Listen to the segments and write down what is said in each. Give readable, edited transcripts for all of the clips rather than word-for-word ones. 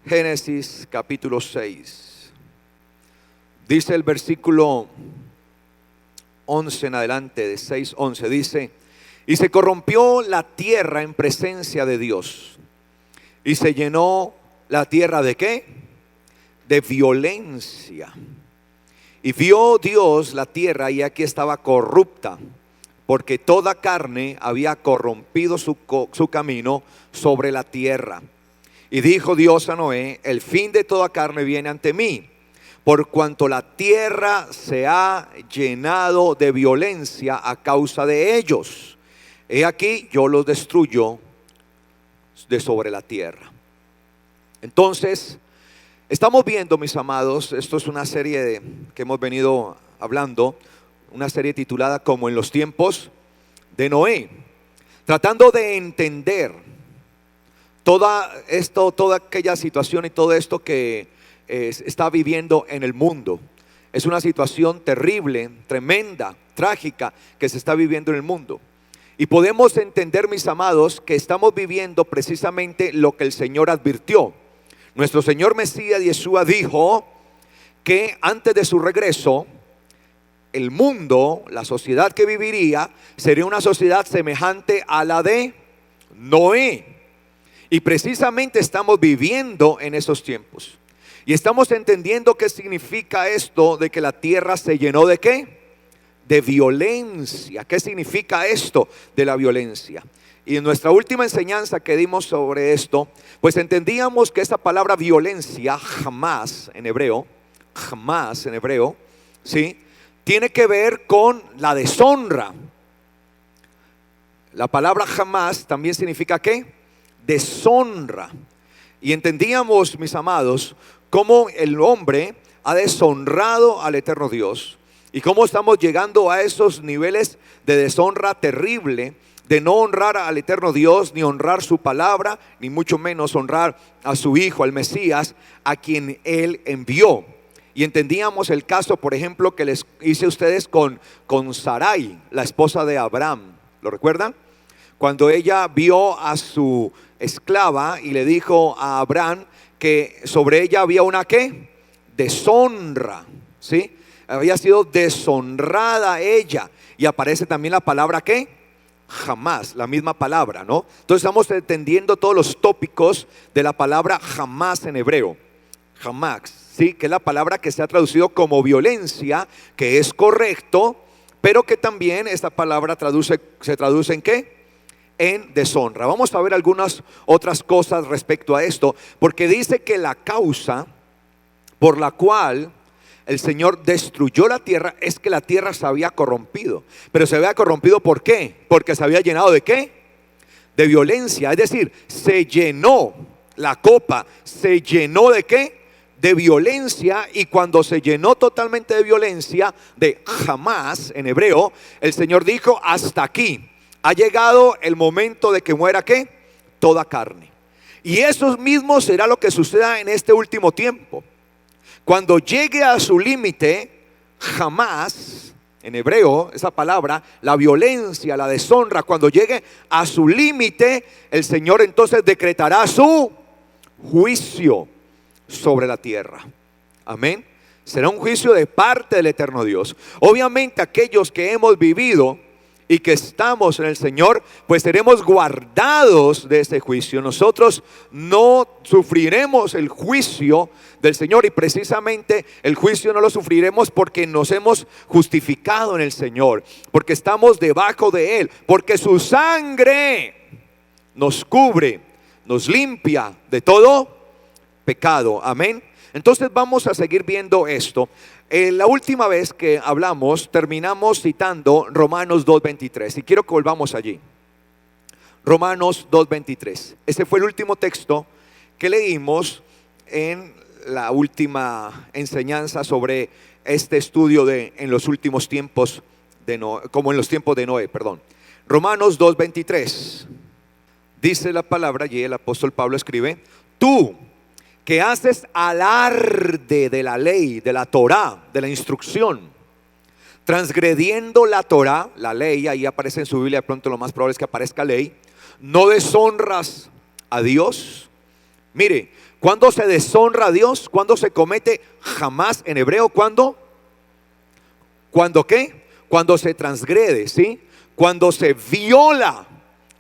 Génesis capítulo 6. Dice el versículo 11 en adelante, de 6:11, dice: y se corrompió la tierra en presencia de Dios, y se llenó la tierra ¿de qué? De violencia. Y vio Dios la tierra, y aquí estaba corrupta, porque toda carne había corrompido su camino sobre la tierra. Y dijo Dios a Noé: el fin de toda carne viene ante mí, por cuanto la tierra se ha llenado de violencia a causa de ellos. He aquí, yo los destruyo de sobre la tierra. Entonces, estamos viendo, mis amados, esto es una serie que hemos venido hablando, una serie titulada como en los tiempos de Noé, tratando de entender toda aquella situación y todo esto que está viviendo en el mundo. Es una situación terrible, tremenda, trágica que se está viviendo en el mundo. Y podemos entender, mis amados, que estamos viviendo precisamente lo que el Señor advirtió. Nuestro Señor Mesías Yeshua dijo que antes de su regreso, el mundo, la sociedad que viviría, sería una sociedad semejante a la de Noé. Y precisamente estamos viviendo en esos tiempos. Y estamos entendiendo qué significa esto de que la tierra se llenó de ¿qué? De violencia. ¿Qué significa esto de la violencia? Y en nuestra última enseñanza que dimos sobre esto, pues entendíamos que esa palabra violencia, jamás en hebreo, ¿sí? Tiene que ver con la deshonra. La palabra jamás también significa ¿qué? Deshonra. Y entendíamos, mis amados, cómo el hombre ha deshonrado al eterno Dios, y cómo estamos llegando a esos niveles de deshonra terrible, de no honrar al eterno Dios, ni honrar su palabra, ni mucho menos honrar a su Hijo, al Mesías, a quien Él envió. Y entendíamos el caso, por ejemplo, que les hice a ustedes con Sarai, la esposa de Abraham. ¿Lo recuerdan? Cuando ella vio a su esclava y le dijo a Abraham que sobre ella había una ¿qué? Deshonra, ¿sí? Había sido deshonrada ella. Y aparece también la palabra ¿qué? Jamás, la misma palabra, ¿no? Entonces estamos entendiendo todos los tópicos de la palabra jamás en hebreo. Jamás, ¿sí? Que es la palabra que se ha traducido como violencia, que es correcto, pero que también esta palabra se traduce en ¿qué? En deshonra. Vamos a ver algunas otras cosas respecto a esto, porque dice que la causa por la cual el Señor destruyó la tierra es que la tierra se había corrompido. Pero se había corrompido ¿por qué? Porque se había llenado ¿de qué? De violencia. Es decir, se llenó la copa, se llenó ¿de qué? De violencia. Y cuando se llenó totalmente de violencia, de jamás en hebreo, el Señor dijo: hasta aquí ha llegado el momento de que muera ¿qué? Toda carne. Y eso mismo será lo que suceda en este último tiempo. Cuando llegue a su límite, jamás, en hebreo, esa palabra, la violencia, la deshonra, cuando llegue a su límite, el Señor entonces decretará su juicio sobre la tierra. Amén. Será un juicio de parte del eterno Dios. Obviamente aquellos que hemos vivido y que estamos en el Señor, pues seremos guardados de ese juicio. Nosotros no sufriremos el juicio del Señor, y precisamente el juicio no lo sufriremos porque nos hemos justificado en el Señor, porque estamos debajo de Él, porque su sangre nos cubre, nos limpia de todo pecado. Amén. Entonces vamos a seguir viendo esto. La última vez que hablamos terminamos citando Romanos 2:23, y quiero que volvamos allí. Romanos 2:23. Ese fue el último texto que leímos en la última enseñanza sobre este estudio en los últimos tiempos de Noé, como en los tiempos de Noé, perdón. Romanos 2:23. Dice la palabra, y el apóstol Pablo escribe: tú que haces alarde de la ley, de la Torá, de la instrucción, transgrediendo la Torá, la ley, ahí aparece en su Biblia, de pronto lo más probable es que aparezca ley, no deshonras a Dios, Mire, ¿cuándo se deshonra a Dios? ¿Cuándo se comete jamás en hebreo? ¿Cuándo? ¿Cuándo qué? Cuando se transgrede, ¿sí? Cuando se viola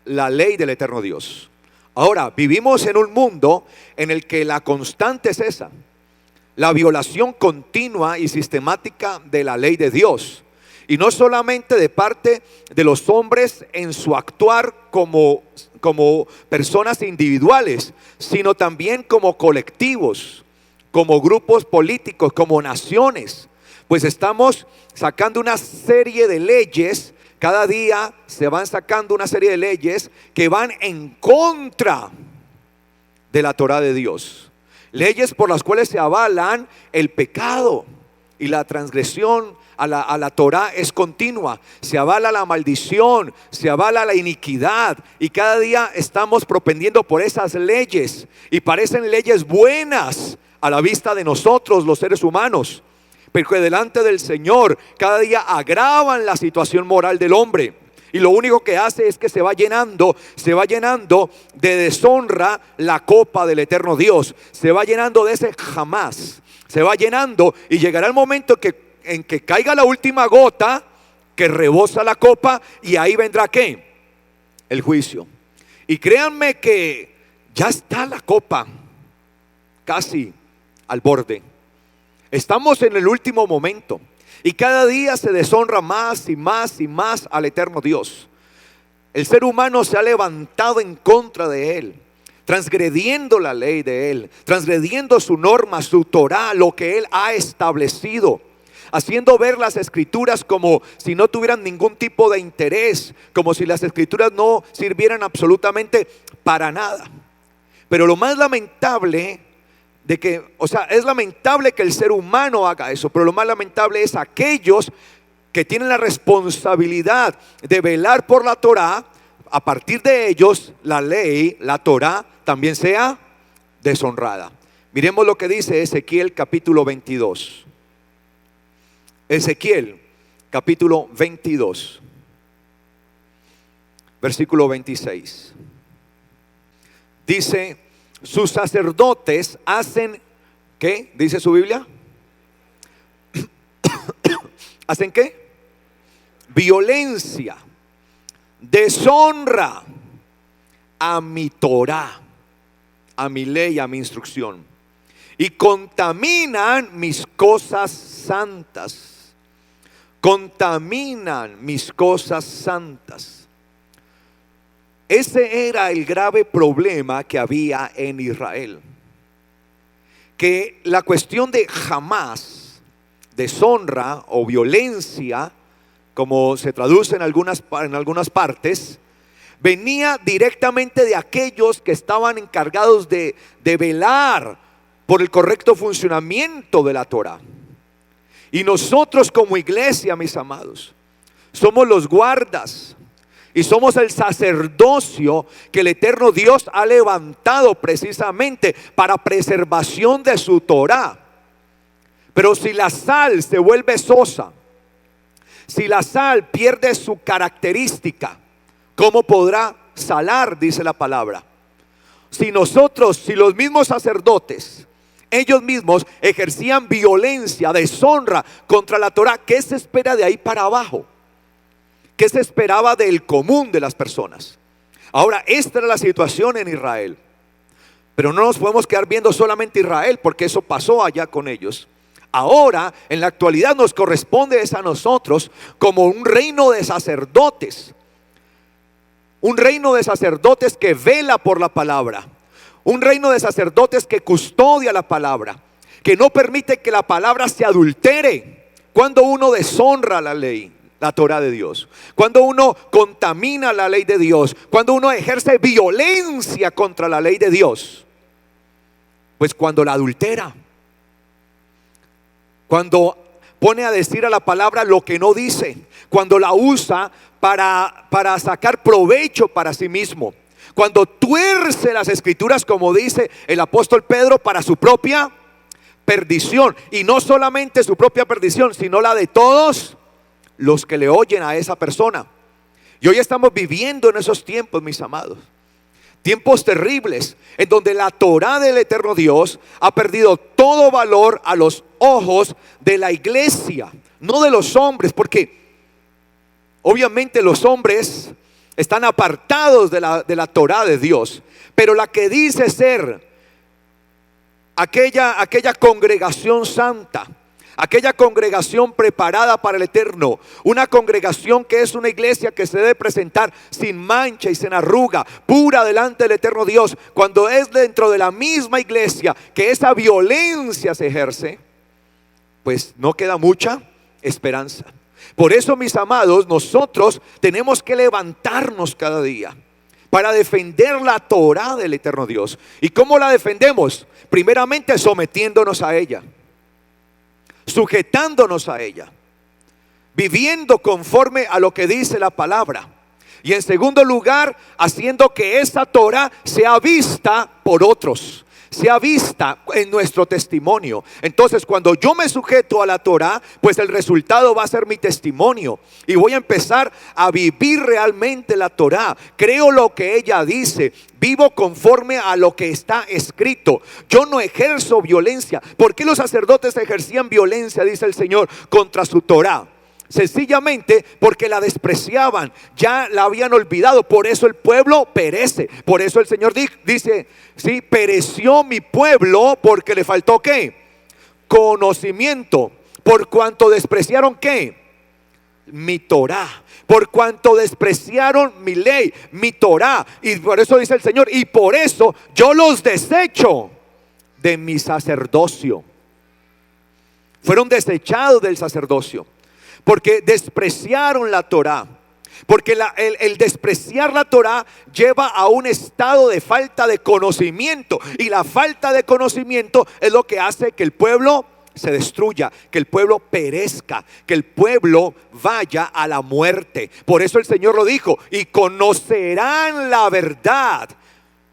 la ley del eterno Dios. Ahora, vivimos en un mundo en el que la constante es esa: la violación continua y sistemática de la ley de Dios. Y no solamente de parte de los hombres en su actuar como personas individuales, sino también como colectivos, como grupos políticos, como naciones. Pues estamos sacando una serie de leyes, cada día se van sacando una serie de leyes que van en contra de la Torá de Dios. Leyes por las cuales se avalan el pecado y la transgresión a la Torá es continua. Se avala la maldición, se avala la iniquidad, y cada día estamos propendiendo por esas leyes, y parecen leyes buenas a la vista de nosotros los seres humanos, pero que delante del Señor cada día agravan la situación moral del hombre. Y lo único que hace es que se va llenando de deshonra la copa del eterno Dios. Se va llenando de ese jamás. Se va llenando, y llegará el momento en que caiga la última gota, que rebosa la copa, y ahí vendrá ¿qué? El juicio. Y créanme que ya está la copa casi al borde. Estamos en el último momento, y cada día se deshonra más y más y más al eterno Dios. El ser humano se ha levantado en contra de Él, transgrediendo la ley de Él, transgrediendo su norma, su Torá, lo que Él ha establecido, haciendo ver las escrituras como si no tuvieran ningún tipo de interés, como si las escrituras no sirvieran absolutamente para nada. Pero lo más lamentable es lamentable que el ser humano haga eso, pero lo más lamentable es aquellos que tienen la responsabilidad de velar por la Torá. A partir de ellos, la ley, la Torá, también sea deshonrada. Miremos lo que dice Ezequiel capítulo 22. Ezequiel capítulo 22, versículo 26. Dice: sus sacerdotes hacen, ¿qué? Dice su Biblia. ¿Hacen qué? Violencia, deshonra a mi Torá, a mi ley, a mi instrucción, y contaminan mis cosas santas. Contaminan mis cosas santas. Ese era el grave problema que había en Israel, que la cuestión de jamás, deshonra o violencia, como se traduce en algunas partes, venía directamente de aquellos que estaban encargados de velar por el correcto funcionamiento de la Torá. Y nosotros como iglesia, mis amados, somos los guardas y somos el sacerdocio que el eterno Dios ha levantado precisamente para preservación de su Torá. Pero si la sal se vuelve sosa, si la sal pierde su característica, ¿cómo podrá salar? Dice la palabra. Si los mismos sacerdotes, ellos mismos ejercían violencia, deshonra contra la Torá, ¿qué se espera de ahí para abajo? ¿Qué se esperaba del común de las personas? Ahora, esta era la situación en Israel. Pero no nos podemos quedar viendo solamente Israel, porque eso pasó allá con ellos. Ahora, en la actualidad, nos corresponde a nosotros como un reino de sacerdotes. Un reino de sacerdotes que vela por la palabra. Un reino de sacerdotes que custodia la palabra, que no permite que la palabra se adultere. Cuando uno deshonra la ley, la Torá de Dios, cuando uno contamina la ley de Dios, cuando uno ejerce violencia contra la ley de Dios, pues cuando la adultera, cuando pone a decir a la palabra lo que no dice, cuando la usa para sacar provecho para sí mismo, cuando tuerce las escrituras, como dice el apóstol Pedro, para su propia perdición. Y no solamente su propia perdición, sino la de todos los que le oyen a esa persona. Y hoy estamos viviendo en esos tiempos, mis amados. Tiempos terribles en donde la Torá del eterno Dios ha perdido todo valor a los ojos de la iglesia, no de los hombres, porque obviamente los hombres están apartados de la Torá de Dios, pero la que dice ser aquella congregación santa, aquella congregación preparada para el eterno, una congregación que es una iglesia que se debe presentar sin mancha y sin arruga, pura delante del eterno Dios, cuando es dentro de la misma iglesia que esa violencia se ejerce, pues no queda mucha esperanza. Por eso, mis amados, nosotros tenemos que levantarnos cada día para defender la Torá del eterno Dios. ¿Y cómo la defendemos? Primeramente sometiéndonos a ella, sujetándonos a ella, viviendo conforme a lo que dice la palabra. Y en segundo lugar, haciendo que esa Torá sea vista por otros, sea vista en nuestro testimonio. Entonces, cuando yo me sujeto a la Torá, pues el resultado va a ser mi testimonio, y voy a empezar a vivir realmente la Torá. Creo lo que ella dice, vivo conforme a lo que está escrito. Yo no ejerzo violencia. ¿Por qué los sacerdotes ejercían violencia, dice el Señor, contra su Torá? Sencillamente porque la despreciaban, ya la habían olvidado. Por eso el pueblo perece. Por eso el Señor dice, sí, pereció mi pueblo porque le faltó ¿qué? Conocimiento. Por cuanto despreciaron ¿qué? Mi Torá. Por cuanto despreciaron mi ley, mi Torá. Y por eso dice el Señor, y por eso yo los desecho de mi sacerdocio. Fueron desechados del sacerdocio porque despreciaron la Torá. Porque el despreciar la Torá lleva a un estado de falta de conocimiento. Y la falta de conocimiento es lo que hace que el pueblo se destruya, que el pueblo perezca, que el pueblo vaya a la muerte. Por eso el Señor lo dijo, y conocerán la verdad.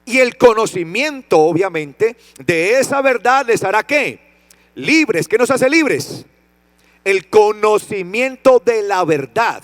Y el conocimiento, obviamente, de esa verdad les hará ¿qué? Libres. ¿Qué nos hace libres? El conocimiento de la verdad.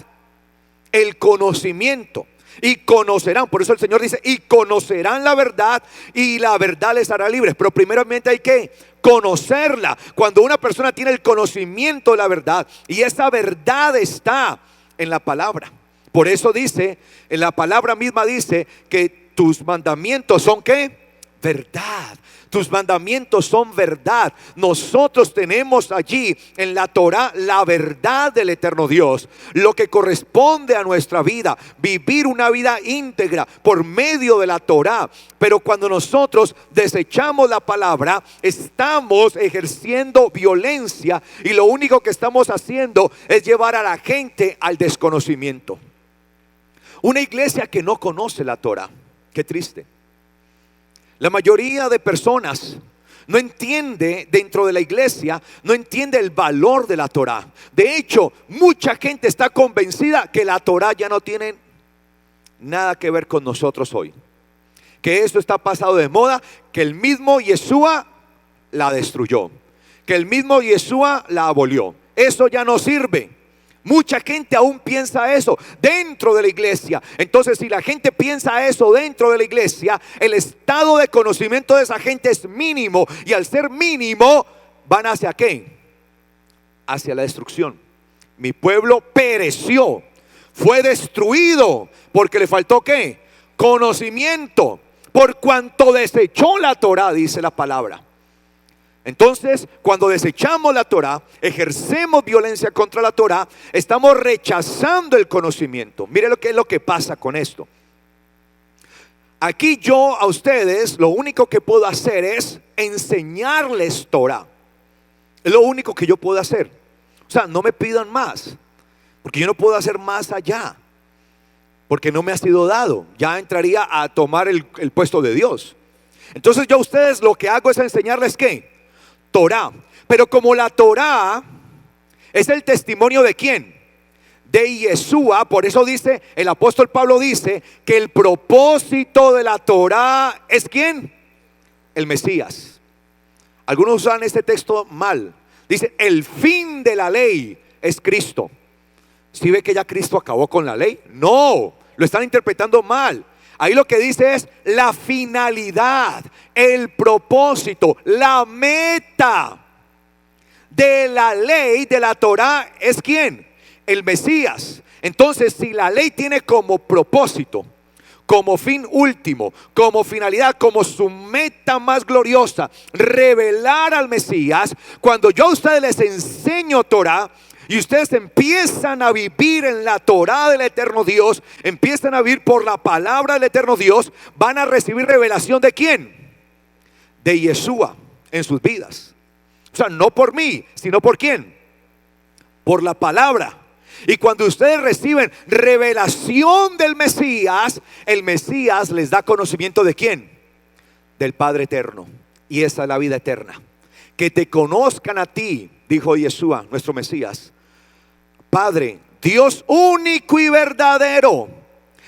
El conocimiento. Y conocerán, por eso el Señor dice, y conocerán la verdad, y la verdad les hará libres. Pero primeramente hay que conocerla. Cuando una persona tiene el conocimiento de la verdad, y esa verdad está en la palabra. Por eso dice, en la palabra misma dice que tus mandamientos son ¿qué? Verdad. Tus mandamientos son verdad. Nosotros tenemos allí en la Torá la verdad del eterno Dios, lo que corresponde a nuestra vida, vivir una vida íntegra por medio de la Torá. Pero cuando nosotros desechamos la palabra, estamos ejerciendo violencia, y lo único que estamos haciendo es llevar a la gente al desconocimiento. Una iglesia que no conoce la Torá, qué triste. La mayoría de personas no entiende, dentro de la iglesia, no entiende el valor de la Torá. De hecho, mucha gente está convencida que la Torá ya no tiene nada que ver con nosotros hoy, que esto está pasado de moda, que el mismo Yeshua la destruyó, que el mismo Yeshua la abolió. Eso ya no sirve. Mucha gente aún piensa eso dentro de la iglesia. Entonces, si la gente piensa eso dentro de la iglesia, el estado de conocimiento de esa gente es mínimo. Y al ser mínimo, van hacia ¿qué? Hacia la destrucción. Mi pueblo pereció, fue destruido porque le faltó ¿qué? Conocimiento. Por cuanto desechó la Torá, dice la palabra. Entonces, cuando desechamos la Torá, ejercemos violencia contra la Torá, estamos rechazando el conocimiento. Mire lo que es lo que pasa con esto. Aquí yo a ustedes lo único que puedo hacer es enseñarles Torá. Es lo único que yo puedo hacer. O sea, no me pidan más, porque yo no puedo hacer más allá, porque no me ha sido dado. Ya entraría a tomar el puesto de Dios. Entonces yo a ustedes lo que hago es enseñarles ¿qué? Torá. Pero como la Torá es el testimonio de ¿quién? De Yeshua. Por eso dice, el apóstol Pablo dice que el propósito de la Torá es ¿quién? El Mesías. Algunos usan este texto mal. Dice, el fin de la ley es Cristo. ¿Sí ve que ya Cristo acabó con la ley? No, lo están interpretando mal. Ahí lo que dice es la finalidad, el propósito, la meta de la ley, de la Torá, ¿es quién? El Mesías. Entonces, si la ley tiene como propósito, como fin último, como finalidad, como su meta más gloriosa, revelar al Mesías, cuando yo a ustedes les enseño Torá y ustedes empiezan a vivir en la Torá del eterno Dios, empiezan a vivir por la palabra del eterno Dios, van a recibir revelación ¿de quién? De Yeshua en sus vidas. O sea, no por mí, sino por quién? Por la palabra. Y cuando ustedes reciben revelación del Mesías, el Mesías les da conocimiento ¿de quién? Del Padre eterno. Y esa es la vida eterna. Que te conozcan a ti, dijo Yeshua, nuestro Mesías, Padre, Dios único y verdadero,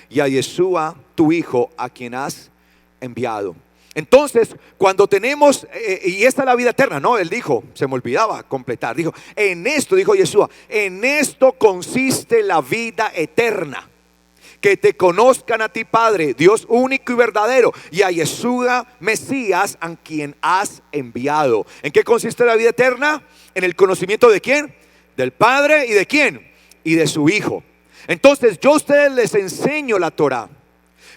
y a Yeshua, tu Hijo, a quien has enviado. Entonces, cuando tenemos, y esta es la vida eterna, no, él dijo, se me olvidaba completar, dijo, en esto, dijo Yeshua, en esto consiste la vida eterna, que te conozcan a ti, Padre, Dios único y verdadero, y a Yeshua, Mesías, a quien has enviado. ¿En qué consiste la vida eterna? En el conocimiento ¿de quién? Del Padre, ¿y de quién? Y de su Hijo. Entonces, yo a ustedes les enseño la Torá.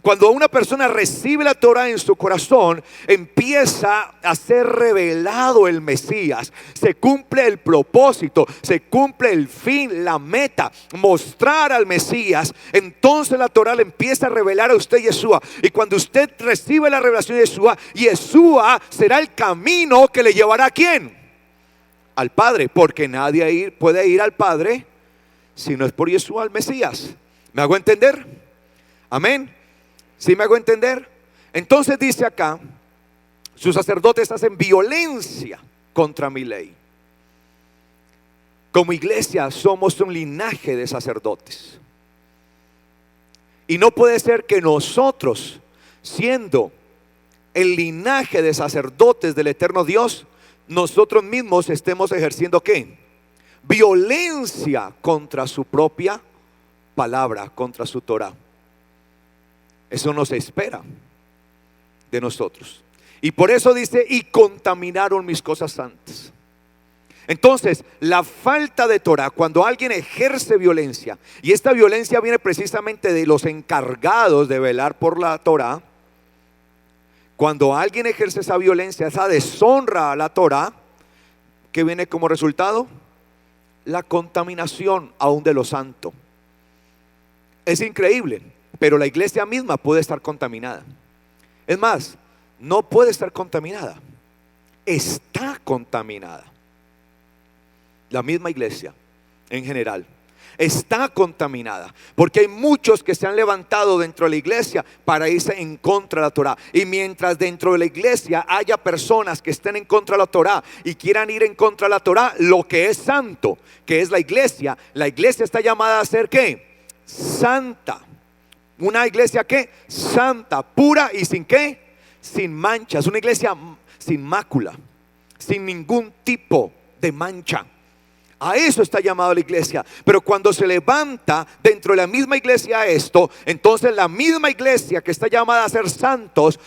Cuando una persona recibe la Torá en su corazón, empieza a ser revelado el Mesías. Se cumple el propósito, se cumple el fin, la meta, mostrar al Mesías. Entonces la Torá le empieza a revelar a usted Yeshua. Y cuando usted recibe la revelación de Yeshua, Yeshua será el camino que le llevará ¿a quién? Al Padre, porque nadie puede ir al Padre si no es por Yeshua, el Mesías. ¿Me hago entender? Amén. ¿Sí me hago entender? Entonces dice acá, sus sacerdotes hacen violencia contra mi ley. Como iglesia somos un linaje de sacerdotes. Y no puede ser que nosotros, siendo el linaje de sacerdotes del eterno Dios, nosotros mismos estemos ejerciendo ¿qué? Violencia contra su propia palabra, contra su Torah. Eso no se espera de nosotros. Y por eso dice, y contaminaron mis cosas santas. Entonces, la falta de Torah, cuando alguien ejerce violencia, y esta violencia viene precisamente de los encargados de velar por la Torah. Cuando alguien ejerce esa violencia, esa deshonra a la Torah, ¿qué viene como resultado? La contaminación aún de lo santo. Es increíble. Pero la iglesia misma puede estar contaminada. Es más, no puede estar contaminada. Está contaminada. La misma iglesia en general está contaminada. Porque hay muchos que se han levantado dentro de la iglesia para irse en contra de la Torah. Y mientras dentro de la iglesia haya personas que estén en contra de la Torah y quieran ir en contra de la Torah, lo que es santo, que es la iglesia está llamada a ser ¿qué? Santa. Una iglesia ¿qué? Santa, pura y sin ¿qué? Sin manchas. Una iglesia sin mácula, sin ningún tipo de mancha. A eso está llamada la iglesia. Pero cuando se levanta dentro de la misma iglesia esto, entonces la misma iglesia que está llamada a ser santos,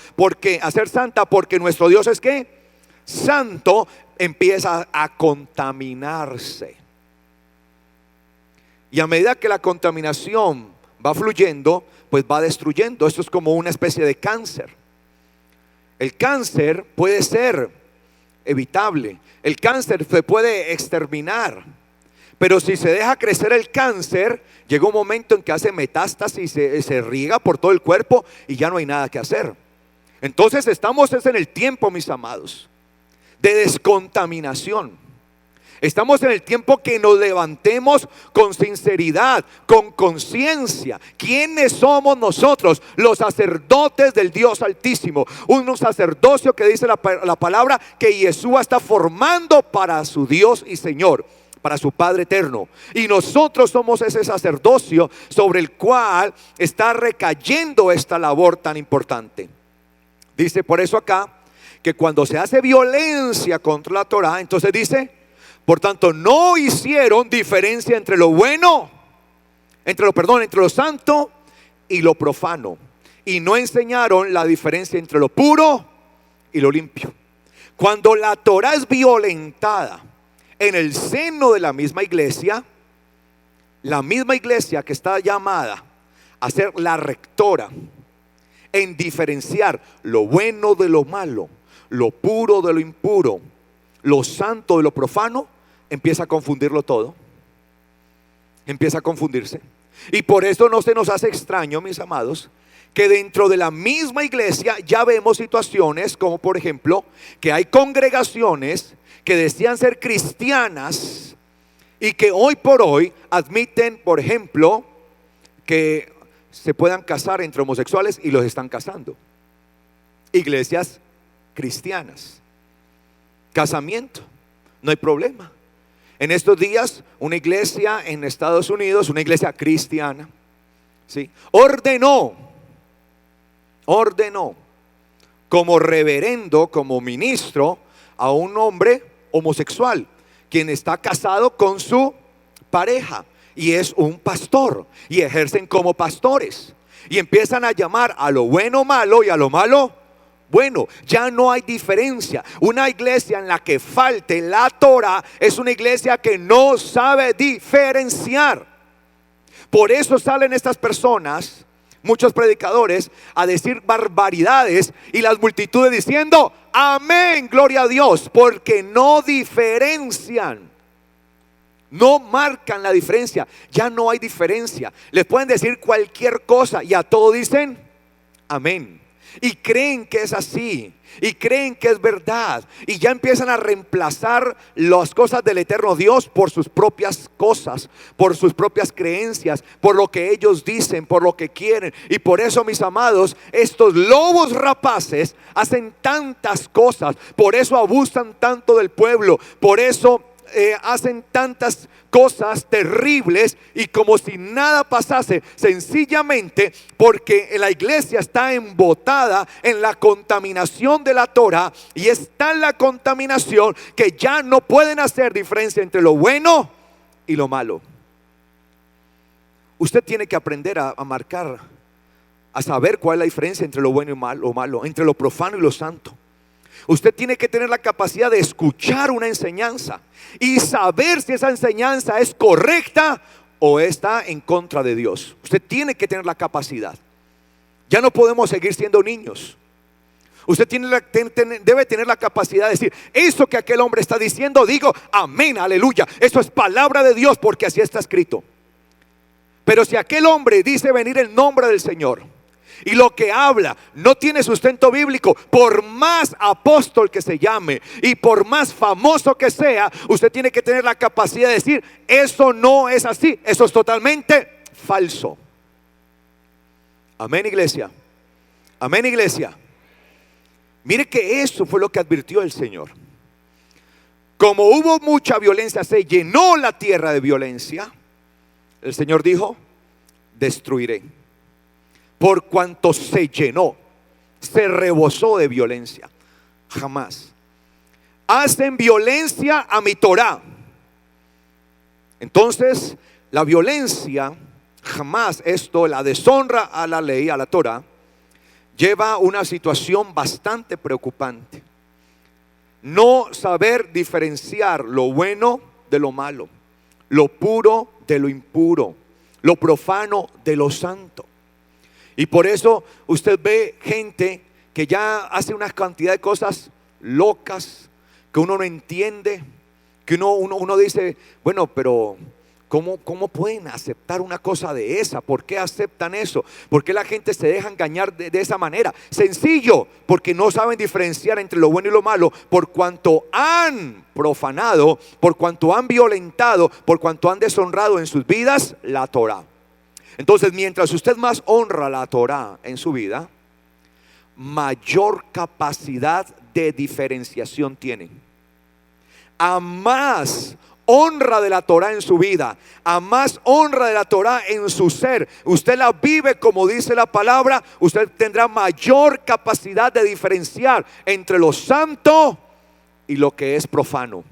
a ser santa, porque nuestro Dios es ¿qué? Santo, empieza a contaminarse. Y a medida que la contaminación va fluyendo, pues va destruyendo. Esto es como una especie de cáncer. El cáncer puede ser evitable. El cáncer se puede exterminar. Pero si se deja crecer el cáncer, llega un momento en que hace metástasis y se riega por todo el cuerpo y ya no hay nada que hacer. Entonces estamos en el tiempo, mis amados, de descontaminación. Estamos en el tiempo que nos levantemos con sinceridad, con conciencia. ¿Quiénes somos nosotros? Los sacerdotes del Dios Altísimo. Un sacerdocio que dice la palabra que Yeshua está formando para su Dios y Señor, para su Padre eterno. Y nosotros somos ese sacerdocio sobre el cual está recayendo esta labor tan importante. Dice por eso acá que cuando se hace violencia contra la Torah, entonces dice: por tanto, no hicieron diferencia entre lo bueno, entre lo santo y lo profano. y no enseñaron la diferencia entre lo puro y lo limpio. Cuando la Torá es violentada en el seno de la misma iglesia que está llamada a ser la rectora en diferenciar lo bueno de lo malo, lo puro de lo impuro, lo santo de lo profano, empieza a confundirlo todo. Empieza a confundirse. Y por eso no se nos hace extraño, mis amados, que dentro de la misma iglesia ya vemos situaciones como, por ejemplo, que hay congregaciones que decían ser cristianas y que hoy por hoy admiten, por ejemplo, que se puedan casar entre homosexuales y los están casando. Iglesias cristianas, casamiento, no hay problema. En estos días, una iglesia en Estados Unidos, una iglesia cristiana, ¿sí?, ordenó como reverendo, como ministro, a un hombre homosexual, quien está casado con su pareja y es un pastor, y ejercen como pastores, y empiezan a llamar a lo bueno malo y a lo malo bueno. Ya no hay diferencia. Una iglesia en la que falte la Torá es una iglesia que no sabe diferenciar. Por eso salen estas personas, muchos predicadores, a decir barbaridades y las multitudes diciendo amén, gloria a Dios, porque no diferencian, no marcan la diferencia. Ya no hay diferencia. Les pueden decir cualquier cosa y a todo dicen amén. Y creen que es así, y creen que es verdad, y ya empiezan a reemplazar las cosas del eterno Dios por sus propias cosas, por sus propias creencias, por lo que ellos dicen, por lo que quieren. Y por eso, mis amados, estos lobos rapaces hacen tantas cosas, por eso abusan tanto del pueblo, por eso hacen tantas cosas terribles, y como si nada pasase, sencillamente porque la iglesia está embotada en la contaminación de la Torá, y está en la contaminación que ya no pueden hacer diferencia entre lo bueno y lo malo. Usted tiene que aprender a marcar, a saber cuál es la diferencia entre lo bueno y lo malo, entre lo profano y lo santo. Usted tiene que tener la capacidad de escuchar una enseñanza y saber si esa enseñanza es correcta o está en contra de Dios. Usted tiene que tener la capacidad. Ya no podemos seguir siendo niños. Usted debe tener la capacidad de decir: eso que aquel hombre está diciendo, digo amén, aleluya, eso es palabra de Dios, porque así está escrito. Pero si aquel hombre dice venir en nombre del Señor y lo que habla no tiene sustento bíblico, por más apóstol que se llame y por más famoso que sea, usted tiene que tener la capacidad de decir: eso no es así, eso es totalmente falso. Amén, iglesia. Amén, iglesia. Mire que eso fue lo que advirtió el Señor. Como hubo mucha violencia, se llenó la tierra de violencia. El Señor dijo: destruiré. Por cuanto se llenó, se rebosó de violencia. Jamás hacen violencia a mi Torá. Entonces, la violencia, jamás, esto, la deshonra a la ley, a la Torá, lleva a una situación bastante preocupante. No saber diferenciar lo bueno de lo malo, lo puro de lo impuro, lo profano de lo santo. Y por eso usted ve gente que ya hace una cantidad de cosas locas que uno no entiende, que uno dice: bueno, pero ¿cómo pueden aceptar una cosa de esa? ¿Por qué aceptan eso? ¿Por qué la gente se deja engañar de esa manera? Sencillo, porque no saben diferenciar entre lo bueno y lo malo, por cuanto han profanado, por cuanto han violentado, por cuanto han deshonrado en sus vidas la Torá. Entonces, mientras usted más honra la Torá en su vida, mayor capacidad de diferenciación tiene. A más honra de la Torá en su vida, a más honra de la Torá en su ser, usted la vive como dice la palabra, usted tendrá mayor capacidad de diferenciar entre lo santo y lo que es profano,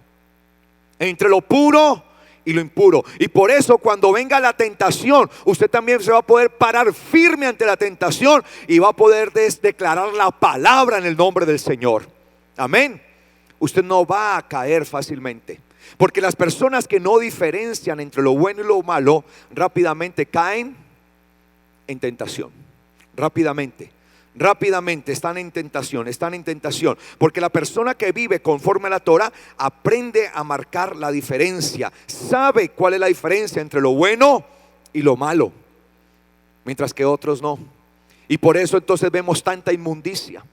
entre lo puro y lo impuro. Y por eso cuando venga la tentación, usted también se va a poder parar firme ante la tentación y va a poder declarar la palabra en el nombre del Señor. Amén. Usted no va a caer fácilmente, porque las personas que no diferencian entre lo bueno y lo malo rápidamente caen en tentación. Rápidamente están en tentación, porque la persona que vive conforme a la Torah aprende a marcar la diferencia, sabe cuál es la diferencia entre lo bueno y lo malo, mientras que otros no. Y por eso entonces vemos tanta inmundicia,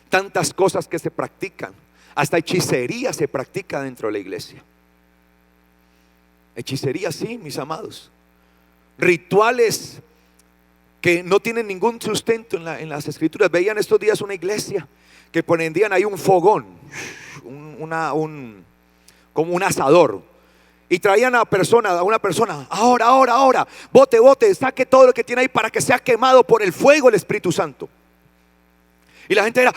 tantas cosas que se practican, hasta hechicería se practica dentro de la iglesia. Hechicería, sí, mis amados. Rituales que no tienen ningún sustento en las escrituras. Veían estos días una iglesia que prendían ahí un fogón, como un asador, y traían a una persona, ahora, bote, saque todo lo que tiene ahí para que sea quemado por el fuego del Espíritu Santo. Y la gente era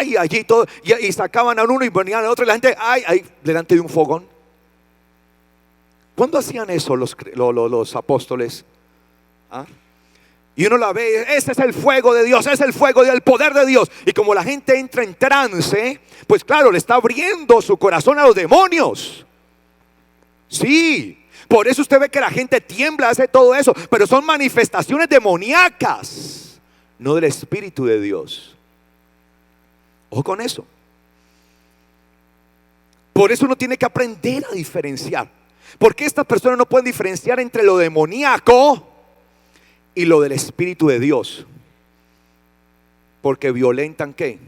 y allí todo, y sacaban a uno y ponían al otro, y la gente ahí delante de un fogón. ¿Cuándo hacían eso los apóstoles? Y uno la ve, ese es el fuego de Dios, es el fuego del poder de Dios. Y como la gente entra en trance, pues claro, le está abriendo su corazón a los demonios. Sí, por eso usted ve que la gente tiembla, hace todo eso, pero son manifestaciones demoníacas, no del Espíritu de Dios. Ojo con eso. Por eso uno tiene que aprender a diferenciar. Porque estas personas no pueden diferenciar entre lo demoníaco y lo del Espíritu de Dios, porque violentan ¿qué?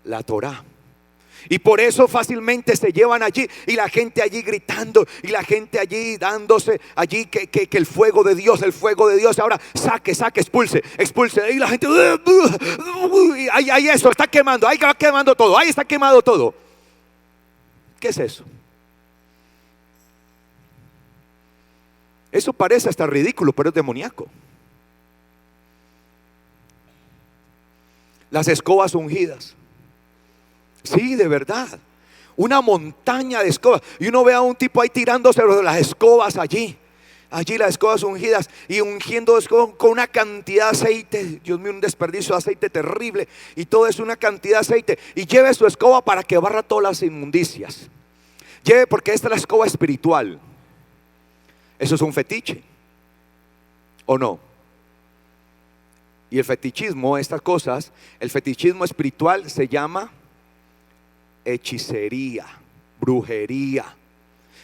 La Torah. Y por eso fácilmente se llevan allí, y la gente allí gritando, y la gente allí dándose allí que el fuego de Dios, ahora saque, expulse, y la gente ahí eso, está quemando, ahí va quemando todo, ahí está quemado todo. ¿Qué es eso? Eso parece hasta ridículo, pero es demoníaco. Las escobas ungidas. Sí, de verdad. Una montaña de escobas. Y uno ve a un tipo ahí tirándose las escobas allí las escobas ungidas, y ungiendo escobas con una cantidad de aceite. Dios mío, un desperdicio de aceite terrible. Y todo es una cantidad de aceite. Y lleve su escoba para que barra todas las inmundicias. Lleve, porque esta es la escoba espiritual. Eso es un fetiche, ¿o no? Y el fetichismo, estas cosas, el fetichismo espiritual se llama hechicería, brujería.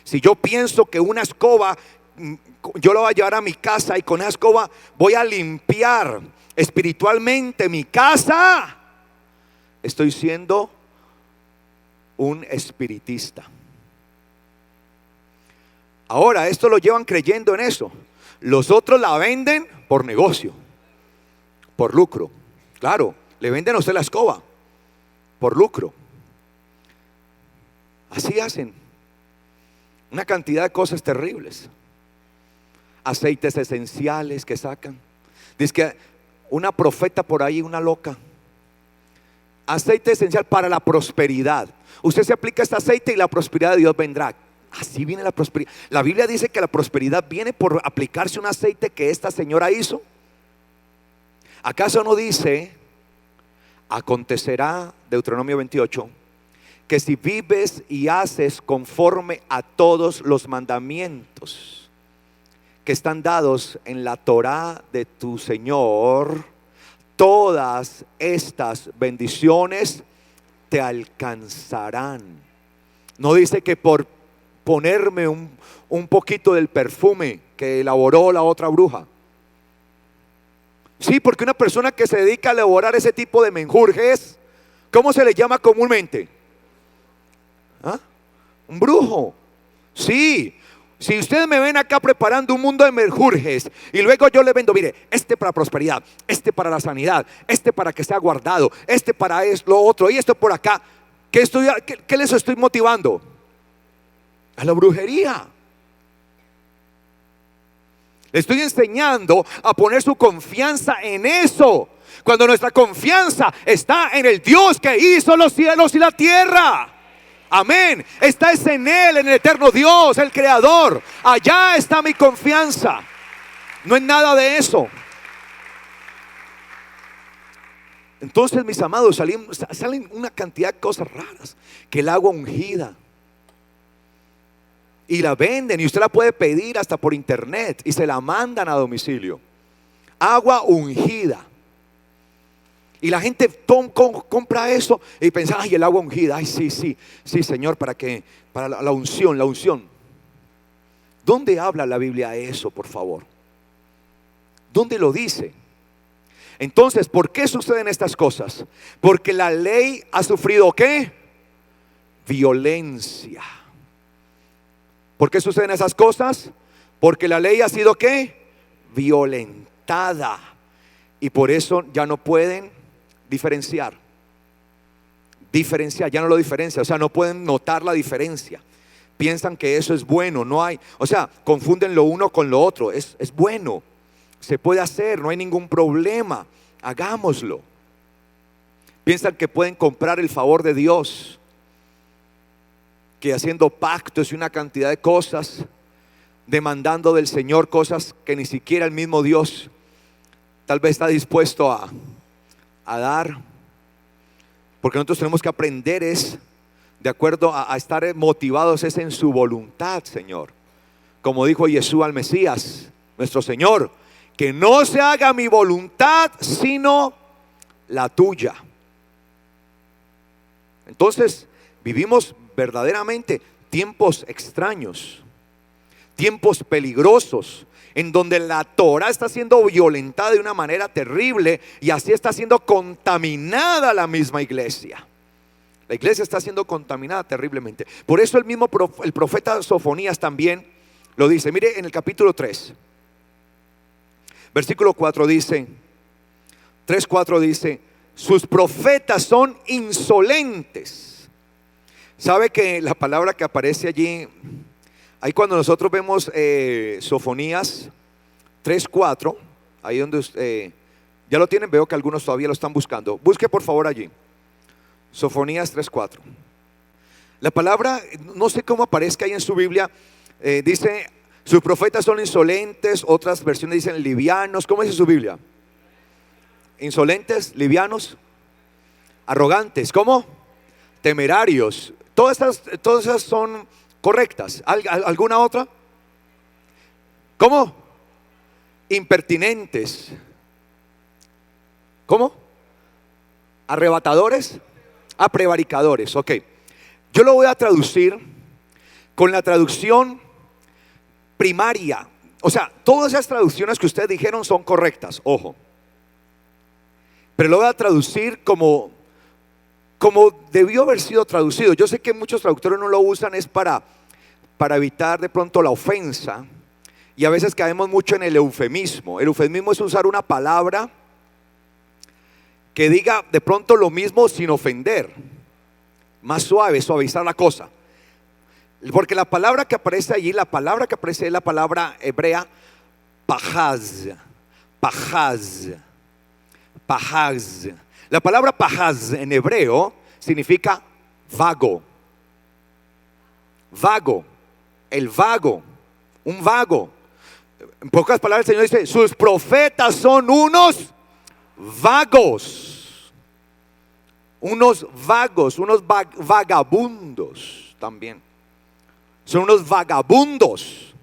Si yo pienso que una escoba, yo la voy a llevar a mi casa y con esa escoba voy a limpiar espiritualmente mi casa, estoy siendo un espiritista. Ahora, esto lo llevan creyendo en eso. Los otros la venden por negocio, por lucro. Claro, le venden a usted la escoba por lucro. Así hacen una cantidad de cosas terribles. Aceites esenciales que sacan. Dice que una profeta por ahí, una loca. Aceite esencial para la prosperidad. Usted se aplica este aceite y la prosperidad de Dios vendrá. Así viene la prosperidad. La Biblia dice que la prosperidad viene por aplicarse un aceite que esta señora hizo. ¿Acaso no dice, acontecerá, Deuteronomio 28, que si vives y haces conforme a todos los mandamientos que están dados en la Torá de tu Señor, todas estas bendiciones te alcanzarán? No dice que por ponerme un poquito del perfume que elaboró la otra bruja. Sí, porque una persona que se dedica a elaborar ese tipo de menjurjes, ¿cómo se le llama comúnmente? Un brujo. Sí. Si ustedes me ven acá preparando un mundo de menjurjes y luego yo le vendo, mire, este para prosperidad, este para la sanidad, este para que sea guardado, este para lo otro y esto por acá, ¿qué les estoy motivando? A la brujería. Le estoy enseñando a poner su confianza en eso, cuando nuestra confianza está en el Dios que hizo los cielos y la tierra. Amén. Está es en Él, en el eterno Dios, el Creador. Allá está mi confianza. No es nada de eso. Entonces, mis amados, salen una cantidad de cosas raras. Que el agua ungida. Y la venden y usted la puede pedir hasta por internet y se la mandan a domicilio. Agua ungida. Y la gente compra eso y piensa, ay, el agua ungida. Ay, sí, Señor, ¿para qué? Para la unción, la unción. ¿Dónde habla la Biblia eso, por favor? ¿Dónde lo dice? Entonces, ¿por qué suceden estas cosas? Porque la ley ha sufrido ¿qué? Violencia. ¿Por qué suceden esas cosas? Porque la ley ha sido ¿qué? Violentada. Y por eso ya no pueden diferenciar, ya no lo diferencia, o sea, no pueden notar la diferencia. Piensan que eso es bueno, no hay, o sea, confunden lo uno con lo otro. Es bueno, se puede hacer, no hay ningún problema, hagámoslo. Piensan que pueden comprar el favor de Dios, que haciendo pactos y una cantidad de cosas, demandando del Señor cosas que ni siquiera el mismo Dios tal vez está dispuesto a dar. Porque nosotros tenemos que aprender es de acuerdo a estar motivados es en su voluntad, Señor. Como dijo Jesús al Mesías, nuestro Señor, que no se haga mi voluntad sino la tuya. Entonces vivimos verdaderamente tiempos extraños, tiempos peligrosos, en donde la Torah está siendo violentada de una manera terrible y así está siendo contaminada la misma iglesia. La iglesia está siendo contaminada terriblemente. Por eso el profeta Sofonías también lo dice. Mire en el capítulo 3, versículo 4 dice, 3:4 dice, sus profetas son insolentes. ¿Sabe que la palabra que aparece allí, ahí cuando nosotros vemos Sofonías 3:4, ahí donde ya lo tienen, veo que algunos todavía lo están buscando. Busque por favor allí, Sofonías 3:4. La palabra, no sé cómo aparezca ahí en su Biblia, dice, sus profetas son insolentes, otras versiones dicen livianos. ¿Cómo dice su Biblia? Insolentes, livianos, arrogantes, ¿cómo? Temerarios. Todas esas son correctas. ¿Alguna otra? ¿Cómo? Impertinentes. ¿Cómo? Arrebatadores. Prevaricadores. Ok. Yo lo voy a traducir con la traducción primaria. O sea, todas esas traducciones que ustedes dijeron son correctas, ojo. Pero lo voy a traducir como debió haber sido traducido. Yo sé que muchos traductores no lo usan, es para evitar de pronto la ofensa. Y a veces caemos mucho en el eufemismo. El eufemismo es usar una palabra que diga de pronto lo mismo sin ofender. Más suave, suavizar la cosa. Porque la palabra que aparece allí, es la palabra hebrea pajaz. La palabra pajaz en hebreo significa vago. El vago, un vago. En pocas palabras el Señor dice, sus profetas son unos vagos. Unos vagabundos también. Son unos vagabundos.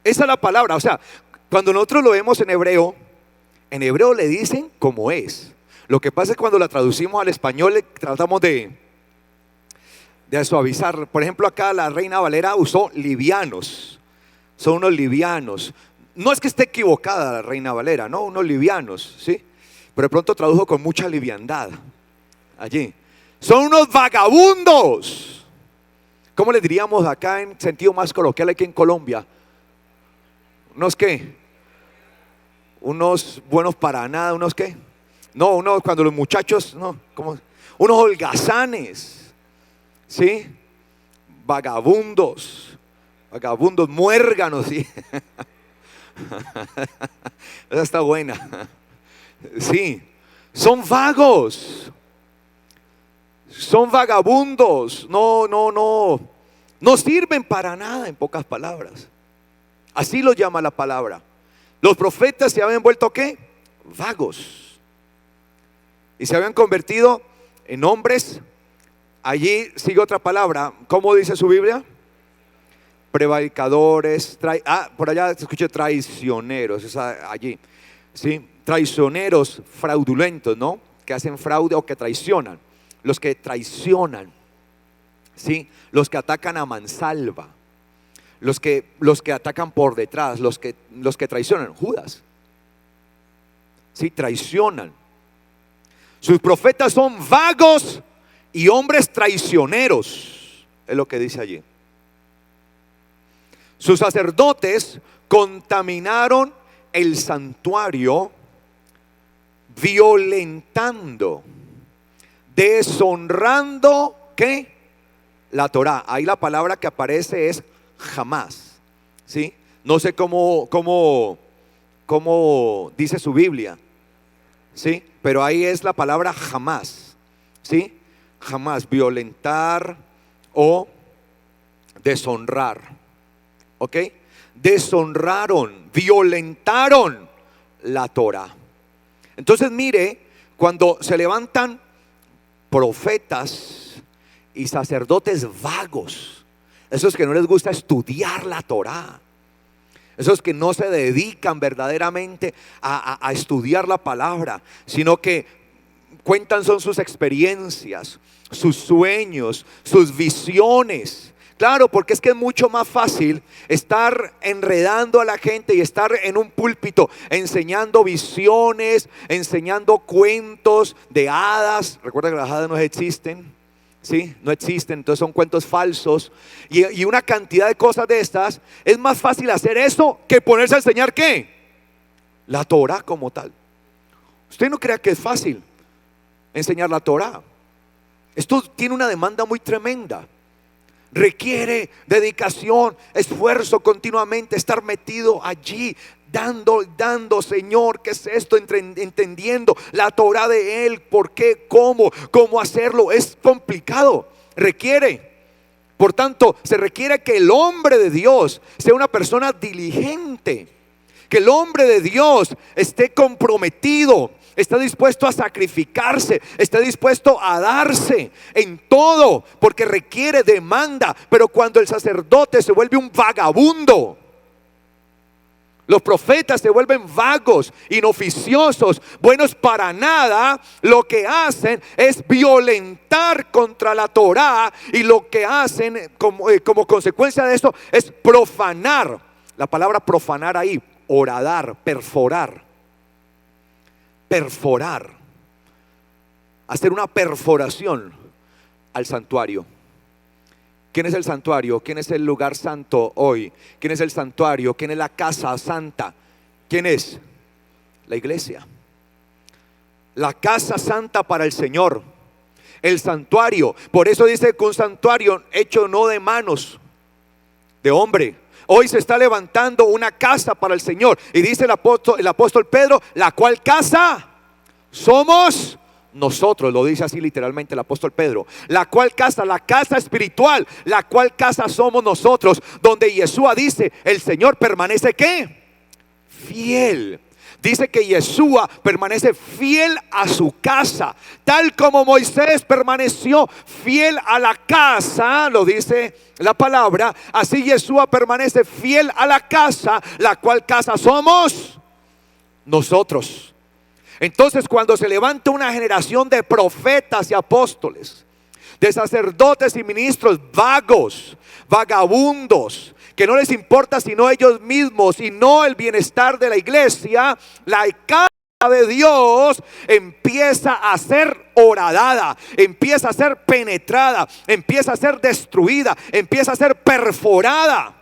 Esa es la palabra. O sea, cuando nosotros lo vemos en hebreo le dicen como es. Lo que pasa es que cuando la traducimos al español tratamos de suavizar. Por ejemplo, acá la Reina Valera usó livianos. Son unos livianos. No es que esté equivocada la Reina Valera, no, unos livianos, ¿sí? Pero de pronto tradujo con mucha liviandad allí. Son unos vagabundos. ¿Cómo le diríamos acá en sentido más coloquial aquí en Colombia? ¿Unos qué? Unos buenos para nada, ¿unos qué? No, cuando los muchachos, no, ¿cómo? Unos holgazanes, ¿sí? Vagabundos, muérganos, ¿sí? Esa está buena. Sí, son vagos. son vagabundos, no sirven para nada, en pocas palabras. Así lo llama la palabra. Los profetas se habían vuelto ¿qué? Vagos. Y se habían convertido en hombres. Allí sigue otra palabra. ¿Cómo dice su Biblia? Prevaricadores. Por allá se escucha traicioneros. Es allí. ¿Sí? Traicioneros fraudulentos, ¿no? Que hacen fraude o que traicionan. Los que traicionan. ¿Sí? Los que atacan a mansalva. Los que atacan por detrás, los que traicionan. Judas. Sí, traicionan. Sus profetas son vagos y hombres traicioneros. Es lo que dice allí. Sus sacerdotes contaminaron el santuario, violentando, deshonrando, ¿qué? La Torá. Ahí la palabra que aparece es jamás. ¿Sí? No sé cómo dice su Biblia. ¿Sí? Pero ahí es la palabra jamás. ¿Sí? Jamás. Violentar o deshonrar. ¿Ok? Deshonraron, violentaron la Torá. Entonces mire, cuando se levantan profetas y sacerdotes vagos, esos que no les gusta estudiar la Torá, esos que no se dedican verdaderamente a estudiar la palabra, sino que cuentan son sus experiencias, sus sueños, sus visiones. Claro, porque es que es mucho más fácil estar enredando a la gente y estar en un púlpito enseñando visiones, enseñando cuentos de hadas. Recuerda que las hadas no existen. ¿Sí? No existen, entonces son cuentos falsos y una cantidad de cosas de estas. Es más fácil hacer eso que ponerse a enseñar ¿qué? La Torah como tal. Usted no crea que es fácil enseñar la Torah. Esto tiene una demanda muy tremenda. Requiere dedicación, esfuerzo continuamente, estar metido allí, dando, Señor, ¿qué es esto? Entendiendo la Torah de Él, por qué, cómo hacerlo. Es complicado, requiere. Por tanto, se requiere que el hombre de Dios sea una persona diligente, que el hombre de Dios esté comprometido, está dispuesto a sacrificarse, está dispuesto a darse en todo, porque requiere demanda. Pero cuando el sacerdote se vuelve un vagabundo, los profetas se vuelven vagos, inoficiosos, buenos para nada, lo que hacen es violentar contra la Torá, y lo que hacen como consecuencia de esto es profanar. La palabra profanar ahí, horadar, perforar, hacer una perforación al santuario. ¿Quién es el santuario? ¿Quién es el lugar santo hoy? ¿Quién es el santuario? ¿Quién es la casa santa? ¿Quién es? La iglesia. La casa santa para el Señor. El santuario. Por eso dice que un santuario hecho no de manos de hombre. Hoy se está levantando una casa para el Señor. Y dice el apóstol Pedro, la cual casa somos nosotros. Lo dice así literalmente el apóstol Pedro. La cual casa, la casa espiritual, la cual casa somos nosotros. Donde Yeshua dice, el Señor permanece ¿qué? Fiel. Dice que Yeshua permanece fiel a su casa, tal como Moisés permaneció fiel a la casa, lo dice la palabra. Así Yeshua permanece fiel a la casa, la cual casa somos nosotros. Entonces, cuando se levanta una generación de profetas y apóstoles, de sacerdotes y ministros vagos, vagabundos, que no les importa sino ellos mismos y no el bienestar de la iglesia, la casa de Dios empieza a ser horadada, empieza a ser penetrada, empieza a ser destruida, empieza a ser perforada.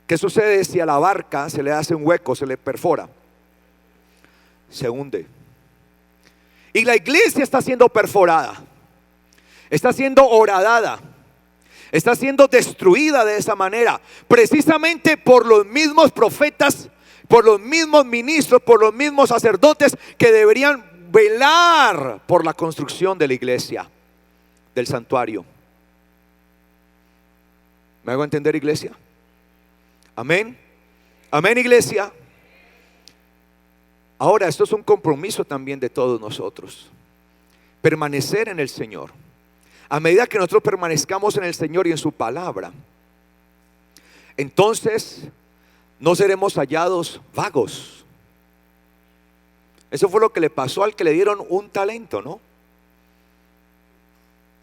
¿Qué sucede si a la barca se le hace un hueco, se le perfora? Se hunde. Y la iglesia está siendo perforada, está siendo horadada, está siendo destruida de esa manera, precisamente por los mismos profetas, por los mismos ministros, por los mismos sacerdotes que deberían velar por la construcción de la iglesia. del santuario. ¿Me hago entender, iglesia? Amén. Amén, iglesia. Ahora, esto es un compromiso también de todos nosotros. Permanecer en el Señor. A medida que nosotros permanezcamos en el Señor y en su palabra, entonces no seremos hallados vagos. Eso fue lo que le pasó al que le dieron un talento, ¿no?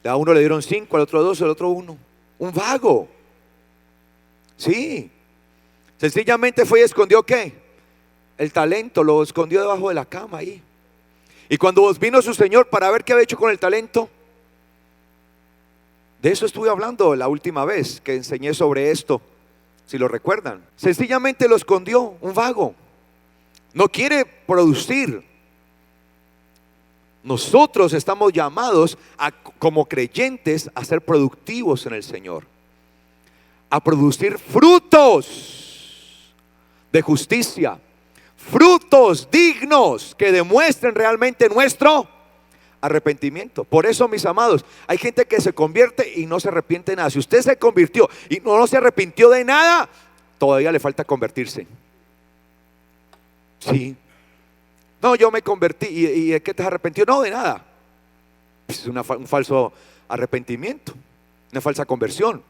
A uno le dieron 5, al otro 2, al otro 1. Un vago. Sí. Sencillamente fue y escondió ¿qué? El talento, lo escondió debajo de la cama ahí. Y cuando vino su Señor para ver qué había hecho con el talento, de eso estuve hablando la última vez que enseñé sobre esto, si lo recuerdan. Sencillamente lo escondió, un vago. No quiere producir. Nosotros estamos llamados como creyentes a ser productivos en el Señor, a producir frutos de justicia, frutos dignos que demuestren realmente nuestro arrepentimiento. Por eso, mis amados, hay gente que se convierte y no se arrepiente de nada. Si usted se convirtió y no se arrepintió de nada, todavía le falta convertirse. Sí. No, yo me convertí y ¿de qué te has arrepentido? No, de nada. Es un falso arrepentimiento, una falsa conversión.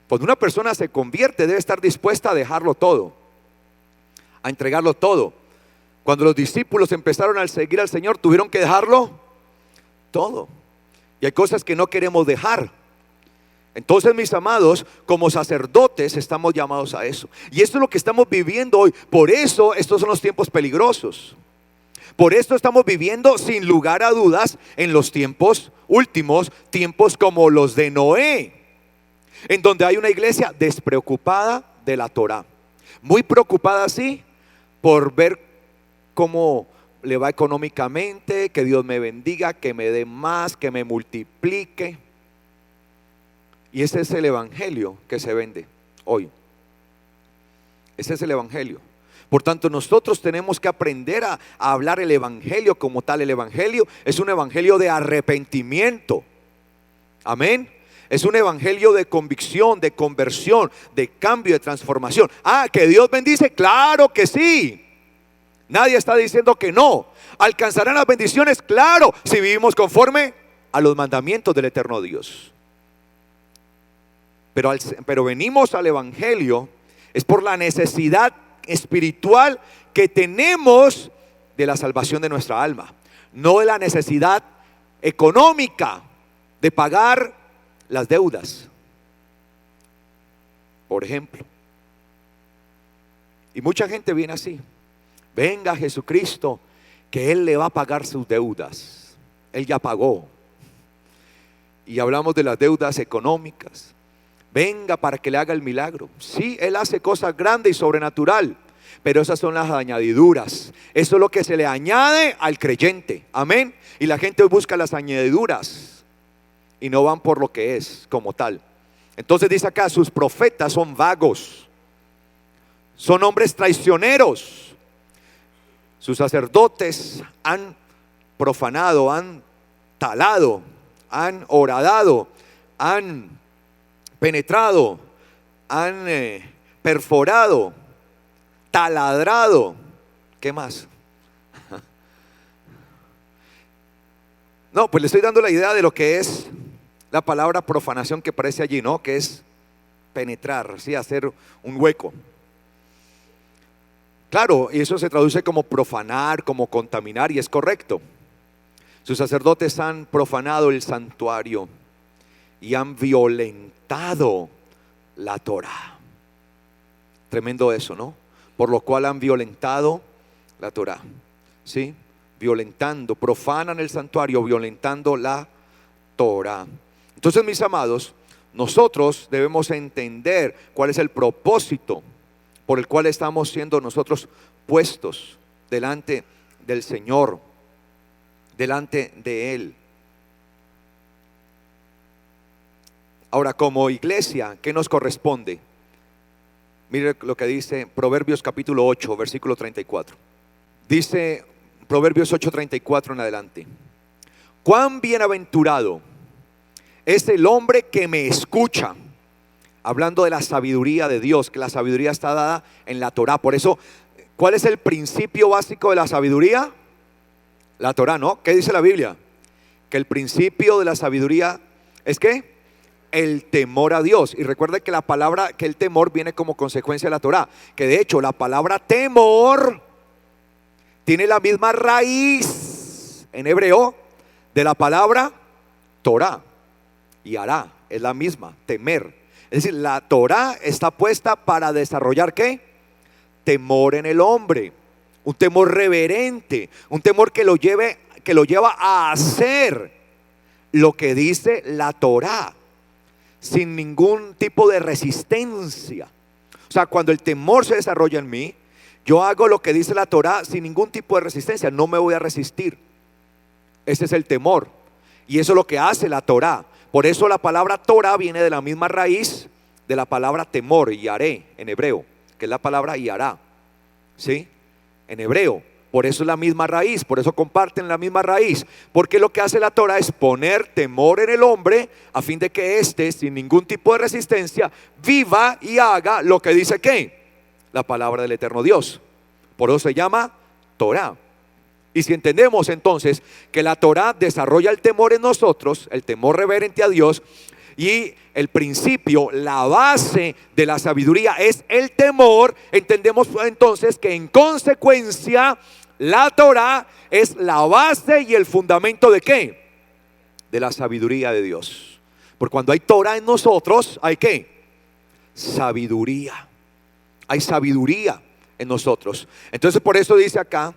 Cuando una persona se convierte, debe estar dispuesta a dejarlo todo, a entregarlo todo. Cuando los discípulos empezaron a seguir al Señor, tuvieron que dejarlo todo. Y hay cosas que no queremos dejar. Entonces, mis amados, como sacerdotes estamos llamados a eso. Y esto es lo que estamos viviendo hoy. Por eso estos son los tiempos peligrosos. Por esto estamos viviendo sin lugar a dudas en los tiempos últimos, tiempos como los de Noé, en donde hay una iglesia despreocupada de la Torá, muy preocupada sí por ver cómo le va económicamente, que Dios me bendiga, que me dé más, que me multiplique. Y ese es el evangelio que se vende hoy. Ese es el evangelio. Por tanto, nosotros tenemos que aprender a hablar el evangelio como tal. El evangelio es un evangelio de arrepentimiento. Amén. Es un evangelio de convicción, de conversión, de cambio, de transformación. ¿Que Dios bendice? Claro que sí. Nadie está diciendo que no. ¿Alcanzarán las bendiciones? Claro, si vivimos conforme a los mandamientos del eterno Dios. Pero venimos al evangelio es por la necesidad espiritual que tenemos de la salvación de nuestra alma, no de la necesidad económica de pagar las deudas, por ejemplo. Y mucha gente viene así: venga Jesucristo, que Él le va a pagar sus deudas. Él ya pagó. Y hablamos de las deudas económicas. Venga para que le haga el milagro. Sí, Él hace cosas grandes y sobrenatural, pero esas son las añadiduras. Eso es lo que se le añade al creyente. Amén. Y la gente busca las añadiduras y no van por lo que es como tal. Entonces dice acá: sus profetas son vagos, son hombres traicioneros. Sus sacerdotes han profanado, han talado, han horadado, han penetrado, han perforado, taladrado. ¿Qué más? No, pues le estoy dando la idea de lo que es la palabra profanación que aparece allí, ¿no? Que es penetrar, ¿sí? Hacer un hueco. Claro, y eso se traduce como profanar, como contaminar, y es correcto. Sus sacerdotes han profanado el santuario y han violentado la Torá. Tremendo eso, ¿no? Por lo cual han violentado la Torá, ¿sí? Violentando, profanan el santuario, violentando la Torá. Entonces, mis amados, nosotros debemos entender cuál es el propósito por el cual estamos siendo nosotros puestos delante del Señor, delante de Él. Ahora, como iglesia, ¿qué nos corresponde? Mire lo que dice Proverbios capítulo 8, versículo 34. Dice Proverbios 8:34 en adelante: cuán bienaventurado es el hombre que me escucha. Hablando de la sabiduría de Dios, que la sabiduría está dada en la Torá. Por eso, ¿cuál es el principio básico de la sabiduría? La Torá, ¿no? ¿Qué dice la Biblia? Que el principio de la sabiduría es ¿qué? El temor a Dios. Y recuerde que la palabra, que el temor viene como consecuencia de la Torá. Que de hecho la palabra temor tiene la misma raíz en hebreo de la palabra Torá. Y hará, es la misma, temer. Es decir, la Torá está puesta para desarrollar ¿qué? Temor en el hombre. Un temor reverente, un temor que lo lleva a hacer lo que dice la Torá, sin ningún tipo de resistencia. O sea, cuando el temor se desarrolla en mí, yo hago lo que dice la Torá sin ningún tipo de resistencia, no me voy a resistir. Ese es el temor. Y eso es lo que hace la Torá. Por eso la palabra Torah viene de la misma raíz de la palabra temor, yaré, en hebreo, que es la palabra yará, ¿sí? En hebreo. Por eso es la misma raíz, por eso comparten la misma raíz. Porque lo que hace la Torah es poner temor en el hombre a fin de que éste, sin ningún tipo de resistencia, viva y haga lo que dice ¿qué? La palabra del eterno Dios. Por eso se llama Torah. Y si entendemos entonces que la Torá desarrolla el temor en nosotros, el temor reverente a Dios, y el principio, la base de la sabiduría es el temor, entendemos entonces que en consecuencia la Torá es la base y el fundamento ¿de qué? De la sabiduría de Dios. Porque cuando hay Torá en nosotros, ¿hay qué? Sabiduría. Hay sabiduría en nosotros. Entonces por eso dice acá,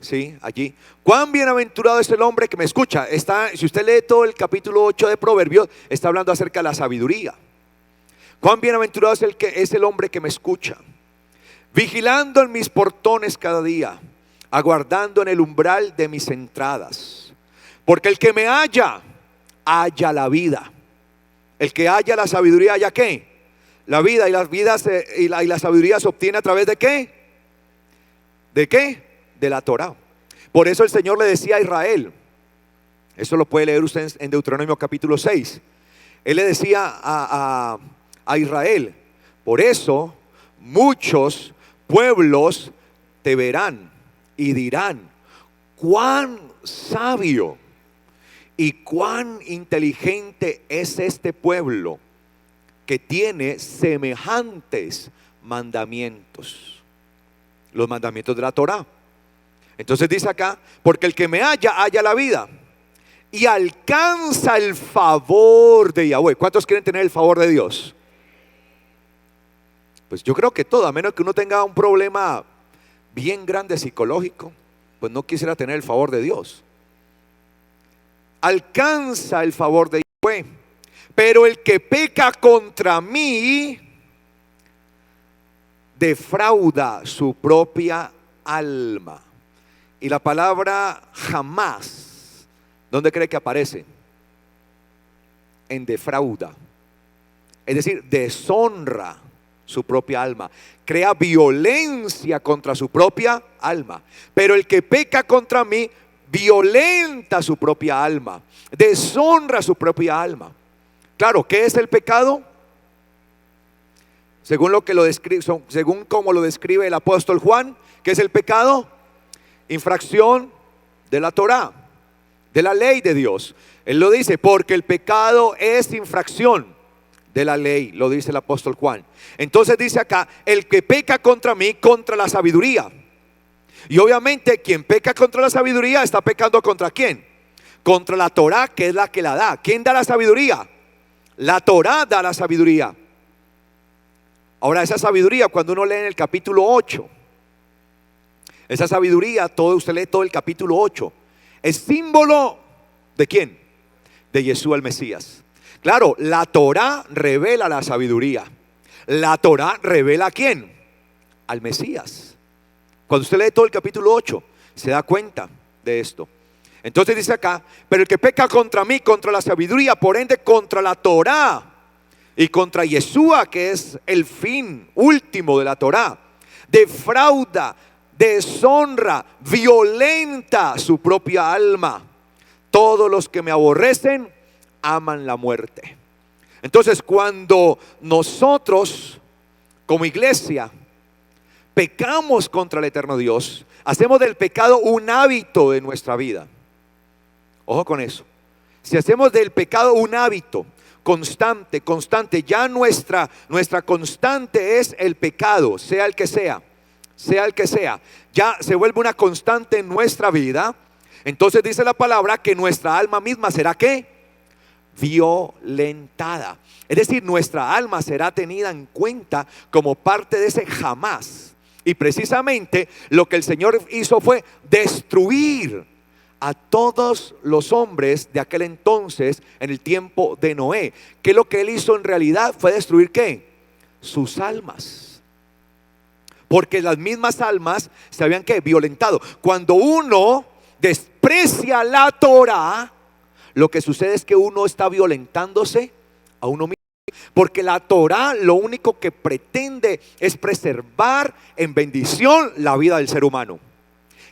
sí, allí, cuán bienaventurado es el hombre que me escucha. Si usted lee todo el capítulo 8 de Proverbios, está hablando acerca de la sabiduría. Cuán bienaventurado es el hombre que me escucha, vigilando en mis portones cada día, aguardando en el umbral de mis entradas. Porque el que me halla, halla la vida. El que halla la sabiduría, ¿halla qué? La vida. Y la sabiduría se obtiene a través de ¿qué? ¿De qué? De la Torá. Por eso el Señor le decía a Israel, eso lo puede leer usted en Deuteronomio capítulo 6. Él le decía a Israel, por eso muchos pueblos te verán y dirán, cuán sabio y cuán inteligente es este pueblo que tiene semejantes mandamientos. Los mandamientos de la Torá. Entonces dice acá, porque el que me halla, halla la vida y alcanza el favor de Yahweh. ¿Cuántos quieren tener el favor de Dios? Pues yo creo que todo, a menos que uno tenga un problema bien grande psicológico, pues no quisiera tener el favor de Dios. Alcanza el favor de Yahweh, pero el que peca contra mí defrauda su propia alma. Y la palabra jamás, ¿dónde cree que aparece? En defrauda. Es decir, deshonra su propia alma, crea violencia contra su propia alma. Pero el que peca contra mí violenta su propia alma, deshonra su propia alma. Claro, ¿qué es el pecado? Según como lo describe el apóstol Juan, ¿qué es el pecado? Infracción de la Torá, de la ley de Dios. Él lo dice, porque el pecado es infracción de la ley, lo dice el apóstol Juan. Entonces dice acá, el que peca contra mí, contra la sabiduría. Y obviamente quien peca contra la sabiduría está pecando contra ¿quién? Contra la Torá, que es la que la da. ¿Quién da la sabiduría? La Torá da la sabiduría. Ahora esa sabiduría, cuando uno lee en el capítulo 8, esa sabiduría, usted lee todo el capítulo 8, es símbolo ¿de quién? De Yeshua el Mesías. Claro, la Torá revela la sabiduría. La Torá revela ¿a quién? Al Mesías. Cuando usted lee todo el capítulo 8, se da cuenta de esto. Entonces dice acá, pero el que peca contra mí, contra la sabiduría, por ende contra la Torá y contra Yeshua, que es el fin último de la Torá, defrauda, deshonra, violenta su propia alma. todos los que me aborrecen aman la muerte. Entonces, cuando nosotros como iglesia pecamos contra el eterno Dios, hacemos del pecado un hábito de nuestra vida. Ojo con eso. Si hacemos del pecado un hábito constante, ya nuestra constante es el pecado, sea el que sea, ya se vuelve una constante en nuestra vida. Entonces dice la palabra que nuestra alma misma será ¿qué? Violentada. Es decir, nuestra alma será tenida en cuenta como parte de ese jamás. Y precisamente lo que el Señor hizo fue destruir a todos los hombres de aquel entonces, en el tiempo de Noé. Que lo que él hizo en realidad fue destruir ¿qué? Sus almas. Porque las mismas almas se habían ¿qué? Violentado. Cuando uno desprecia la Torah, lo que sucede es que uno está violentándose a uno mismo. Porque la Torah lo único que pretende es preservar en bendición la vida del ser humano.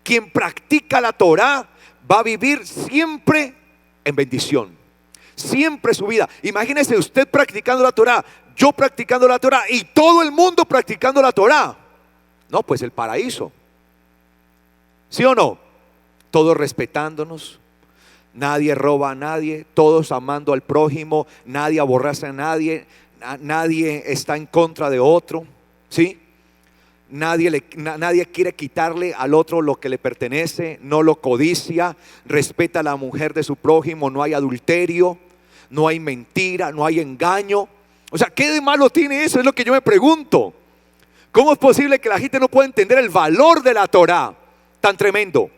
Quien practica la Torah va a vivir siempre en bendición, siempre su vida. Imagínese usted practicando la Torah, yo practicando la Torah y todo el mundo practicando la Torah. No, pues el paraíso. ¿Sí o no? Todos respetándonos, nadie roba a nadie, todos amando al prójimo, nadie aborrece a nadie, nadie está en contra de otro, ¿sí? Nadie quiere quitarle al otro lo que le pertenece, no lo codicia, respeta a la mujer de su prójimo, no hay adulterio, no hay mentira, no hay engaño. O sea, ¿qué de malo tiene eso? Es lo que yo me pregunto. ¿Cómo es posible que la gente no pueda entender el valor de la Torah tan tremendo?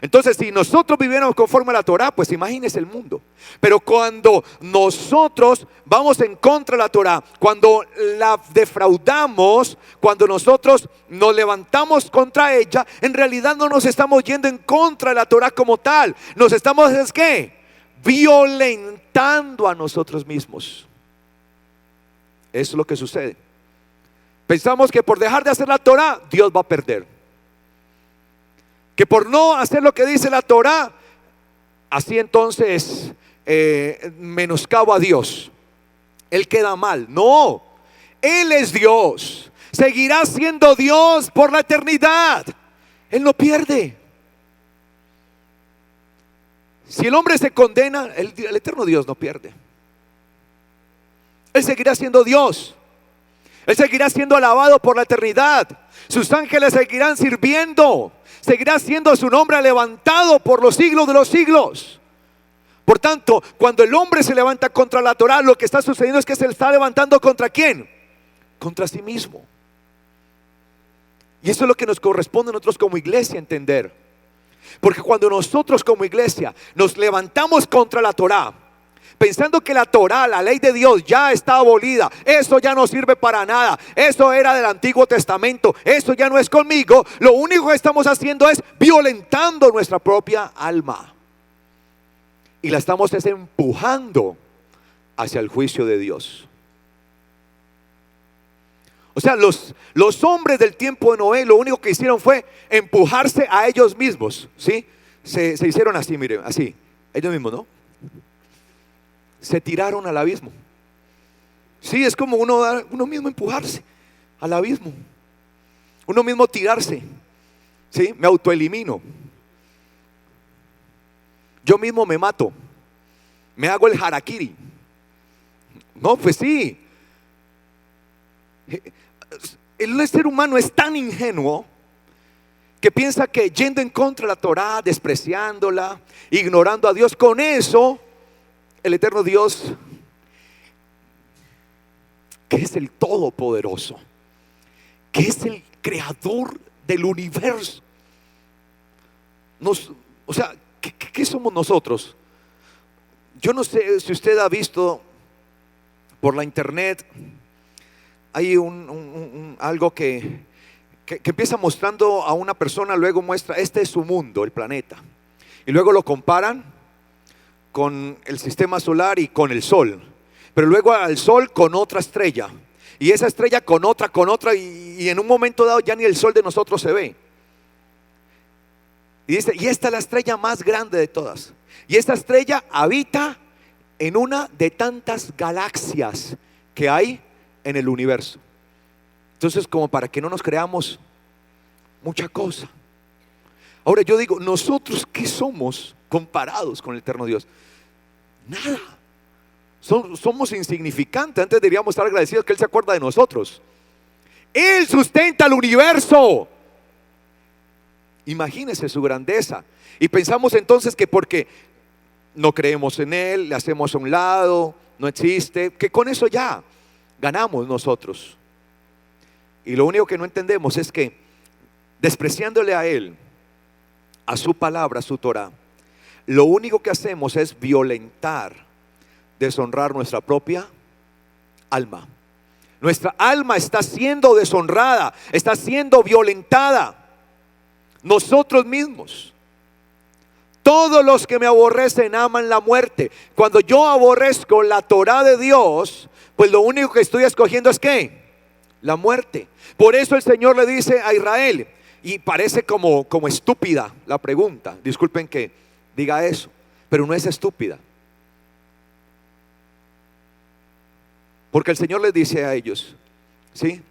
Entonces, si nosotros viviéramos conforme a la Torah, pues imagínese el mundo. Pero cuando nosotros vamos en contra de la Torah, cuando la defraudamos, cuando nosotros nos levantamos contra ella, en realidad no nos estamos yendo en contra de la Torah como tal. Nos estamos, ¿es qué? Violentando a nosotros mismos. Eso es lo que sucede. Pensamos que por dejar de hacer la Torah, Dios va a perder. Que por no hacer lo que dice la Torah, así entonces menoscabo a Dios. Él queda mal. No, Él es Dios. Seguirá siendo Dios por la eternidad. Él no pierde. Si el hombre se condena, el eterno Dios no pierde. Él seguirá siendo Dios. Él seguirá siendo alabado por la eternidad. Sus ángeles seguirán sirviendo. Seguirá siendo su nombre levantado por los siglos de los siglos. Por tanto, cuando el hombre se levanta contra la Torah, lo que está sucediendo es que se está levantando ¿contra quién? Contra sí mismo. Y eso es lo que nos corresponde a nosotros como iglesia entender. Porque cuando nosotros como iglesia nos levantamos contra la Torah, pensando que la Torah, la ley de Dios, ya está abolida, eso ya no sirve para nada, eso era del Antiguo Testamento, eso ya no es conmigo, lo único que estamos haciendo es violentando nuestra propia alma. Y la estamos empujando hacia el juicio de Dios. O sea, los hombres del tiempo de Noé lo único que hicieron fue empujarse a ellos mismos, ¿sí? Se hicieron así, miren, así, ellos mismos, ¿no? Se tiraron al abismo. Sí, es como uno mismo empujarse al abismo. Uno mismo tirarse. Sí, me autoelimino. Yo mismo me mato. Me hago el harakiri. No, pues sí. El ser humano es tan ingenuo que piensa que yendo en contra de la Torah, despreciándola, ignorando a Dios, con eso el eterno Dios, que es el Todopoderoso, que es el creador del universo, o sea, ¿qué somos nosotros? Yo no sé si usted ha visto por la internet, hay algo que empieza mostrando a una persona, luego muestra, este es su mundo, el planeta, y luego lo comparan con el sistema solar y con el sol, pero luego al sol con otra estrella, y esa estrella con otra, y en un momento dado ya ni el sol de nosotros se ve. Y dice, y esta es la estrella más grande de todas. Y esta estrella habita en una de tantas galaxias que hay en el universo. Entonces, como para que no nos creamos mucha cosa. Ahora yo digo, ¿nosotros qué somos comparados con el eterno Dios? Nada. Somos insignificantes. Antes deberíamos estar agradecidos que Él se acuerda de nosotros. Él sustenta el universo. Imagínese su grandeza. Y pensamos entonces que porque no creemos en Él, le hacemos a un lado, no existe, que con eso ya ganamos nosotros. Y lo único que no entendemos es que despreciándole a Él, a su palabra, a su Torah, lo único que hacemos es violentar, deshonrar nuestra propia alma. Nuestra alma está siendo deshonrada, está siendo violentada. Nosotros mismos. Todos los que me aborrecen aman la muerte. Cuando yo aborrezco la Torah de Dios, pues lo único que estoy escogiendo es ¿qué? La muerte. Por eso el Señor le dice a Israel, y parece como estúpida la pregunta, disculpen que diga eso, pero no es estúpida. Porque el Señor les dice a ellos, ¿sí?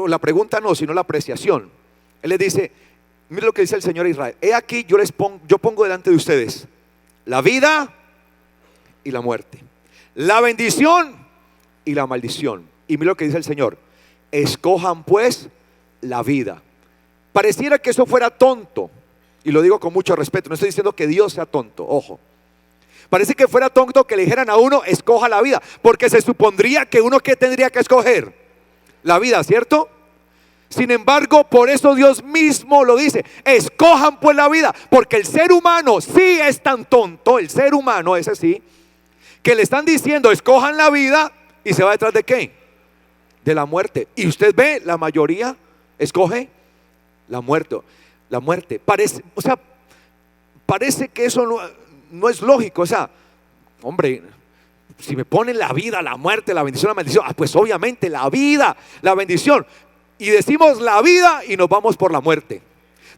La pregunta no, sino la apreciación. Él les dice, mire lo que dice el Señor a Israel. He aquí yo pongo delante de ustedes la vida y la muerte, la bendición y la maldición. Y mire lo que dice el Señor, escojan pues la vida. Pareciera que eso fuera tonto, y lo digo con mucho respeto, no estoy diciendo que Dios sea tonto, ojo. Parece que fuera tonto que le dijeran a uno, escoja la vida, porque se supondría que uno que tendría que escoger la vida, ¿cierto? Sin embargo, por eso Dios mismo lo dice, escojan pues la vida, porque el ser humano sí es tan tonto, el ser humano ese sí, que le están diciendo escojan la vida y se va detrás de ¿qué? De la muerte. Y usted ve, la mayoría escoge la muerte. La muerte. Parece que eso no es lógico. O sea, hombre, si me ponen la vida, la muerte, la bendición, la maldición, pues obviamente la vida, la bendición. Y decimos la vida y nos vamos por la muerte.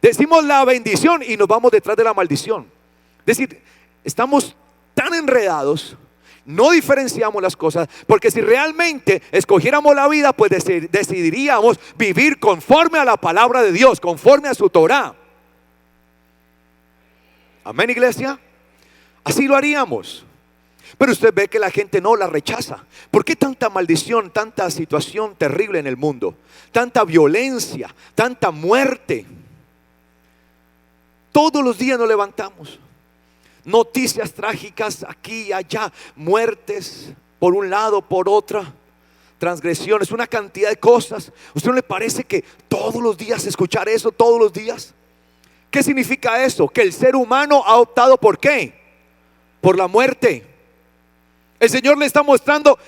Decimos la bendición y nos vamos detrás de la maldición. Es decir, estamos tan enredados, no diferenciamos las cosas, porque si realmente escogiéramos la vida, pues decidiríamos vivir conforme a la palabra de Dios, conforme a su Torah. Amén, iglesia. Así lo haríamos. Pero usted ve que la gente no la rechaza. ¿Por qué tanta maldición, tanta situación terrible en el mundo? Tanta violencia, tanta muerte. Todos los días nos levantamos. Noticias trágicas aquí y allá. Muertes por un lado, por otra. Transgresiones, una cantidad de cosas. ¿A usted no le parece que todos los días escuchar eso, todos los días? ¿Qué significa eso? Que el ser humano ha optado ¿por qué? Por la muerte. El Señor le está mostrando,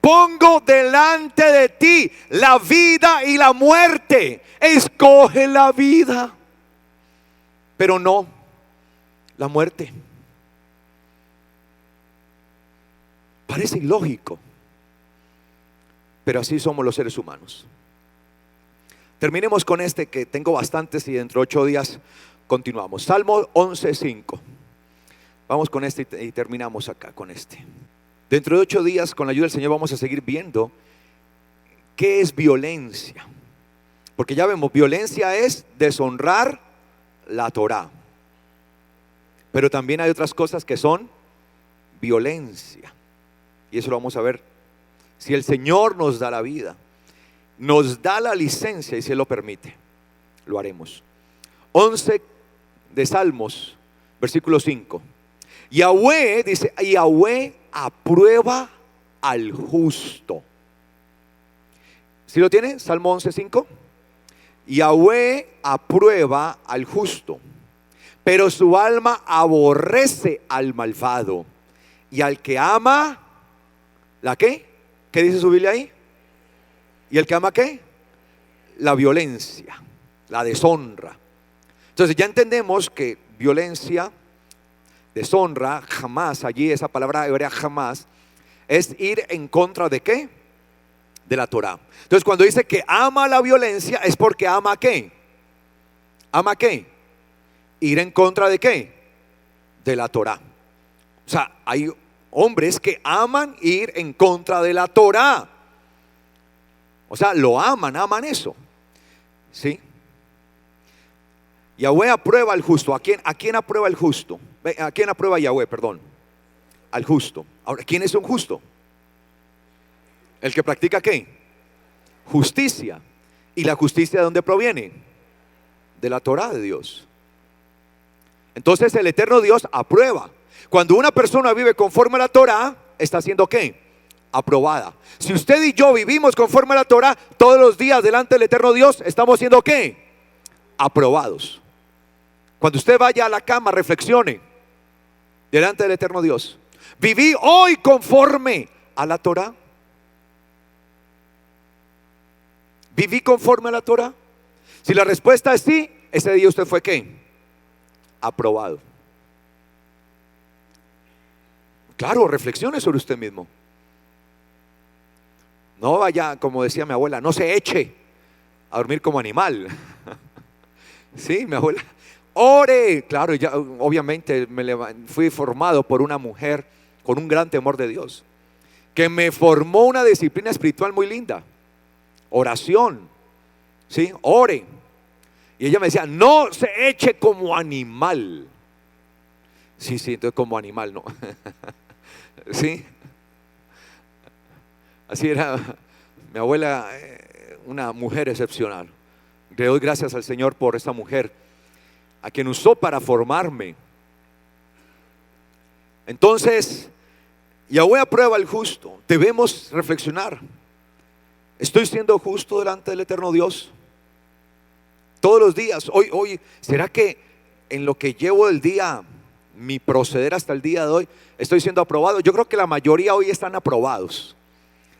pongo delante de ti la vida y la muerte. Escoge la vida, pero no la muerte. Parece ilógico, pero así somos los seres humanos. Terminemos con este que tengo bastantes y dentro de 8 días continuamos. Salmo 11:5. Vamos con este y terminamos acá con este. Dentro de 8 días, con la ayuda del Señor, vamos a seguir viendo qué es violencia. Porque ya vemos, violencia es deshonrar la Torah. Pero también hay otras cosas que son violencia. Y eso lo vamos a ver. Si el Señor nos da la vida, nos da la licencia y se lo permite, lo haremos. 11 de Salmos, versículo 5. Yahweh dice, Yahweh aprueba al justo. ¿Sí lo tiene? Salmo 11:5. Yahweh aprueba al justo, pero su alma aborrece al malvado y al que ama, ¿la qué? ¿Qué dice su Biblia ahí? ¿Y el que ama qué? La violencia, la deshonra. Entonces ya entendemos que violencia, deshonra, jamás, allí esa palabra hebrea jamás, es ir en contra de ¿qué? De la Torah. Entonces cuando dice que ama la violencia es porque ama ¿qué? ¿Ama qué? Ir en contra de ¿qué? de la Torá. O sea, hay hombres que aman ir en contra de la Torá. O sea, lo aman eso. ¿Sí? Yahweh aprueba al justo. ¿A quién aprueba el justo? ¿A quién aprueba Yahweh? Perdón. Al justo. Ahora, ¿quién es un justo? El que practica ¿qué? Justicia. ¿Y la justicia de dónde proviene? De la Torá de Dios. Entonces el eterno Dios aprueba. Cuando una persona vive conforme a la Torá, está haciendo ¿qué? Aprobada. Si usted y yo vivimos conforme a la Torá, todos los días delante del eterno Dios, estamos siendo ¿qué? Aprobados. Cuando usted vaya a la cama, reflexione delante del eterno Dios. ¿Viví hoy conforme a la Torá? ¿Viví conforme a la Torá? Si la respuesta es sí, ese día usted fue ¿qué? Aprobado. Claro, reflexione sobre usted mismo. No vaya, como decía mi abuela, no se eche a dormir como animal. Sí, mi abuela. Ore. Claro, ya obviamente fui formado por una mujer con un gran temor de Dios, que me formó una disciplina espiritual muy linda. Oración. Sí, ore. Y ella me decía, no se eche como animal. Sí, entonces como animal no. Sí. Así era mi abuela, una mujer excepcional. Le doy gracias al Señor por esta mujer, a quien usó para formarme. Entonces, Yahweh aprueba al justo. Debemos reflexionar. ¿Estoy siendo justo delante del eterno Dios? Todos los días. Hoy, ¿será que en lo que llevo del día, mi proceder hasta el día de hoy, estoy siendo aprobado? Yo creo que la mayoría hoy están aprobados.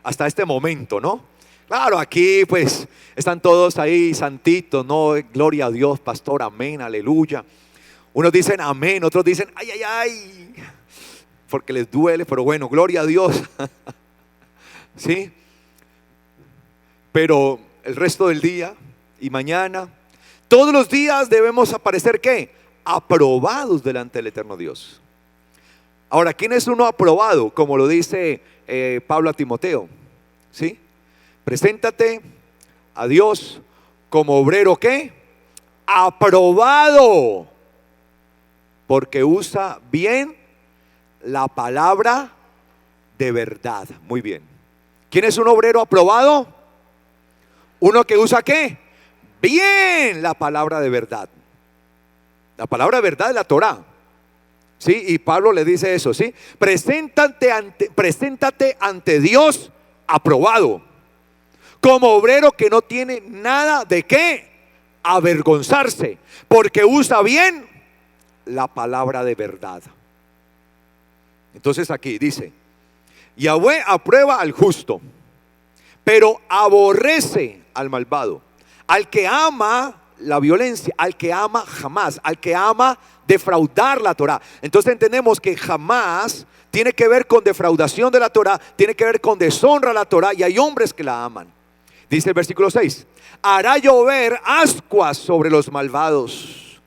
Hasta este momento, ¿no? Claro, aquí pues están todos ahí santitos, ¿no? Gloria a Dios, pastor, amén, aleluya. Unos dicen amén, otros dicen ay, ay, ay, porque les duele, pero bueno, gloria a Dios. ¿Sí? Pero el resto del día y mañana, todos los días debemos aparecer ¿qué? Aprobados delante del eterno Dios. Ahora, ¿quién es uno aprobado? Como lo dice Pablo a Timoteo. ¿Sí? Preséntate a Dios como obrero ¿qué? Aprobado, porque usa bien la palabra de verdad. Muy bien. ¿Quién es un obrero aprobado? Uno que usa ¿qué? Bien la palabra de verdad. La palabra de verdad es la Torá. ¿Sí? Y Pablo le dice eso, ¿sí? Preséntate ante Dios aprobado, como obrero que no tiene nada de qué avergonzarse, porque usa bien la palabra de verdad. Entonces aquí dice, Yahweh aprueba al justo, pero aborrece al malvado, al que ama la violencia, al que ama jamás, al que ama defraudar la Torá. Entonces entendemos que jamás tiene que ver con defraudación de la Torá, tiene que ver con deshonra a la Torá, y hay hombres que la aman. Dice el versículo 6, hará llover ascuas sobre los malvados,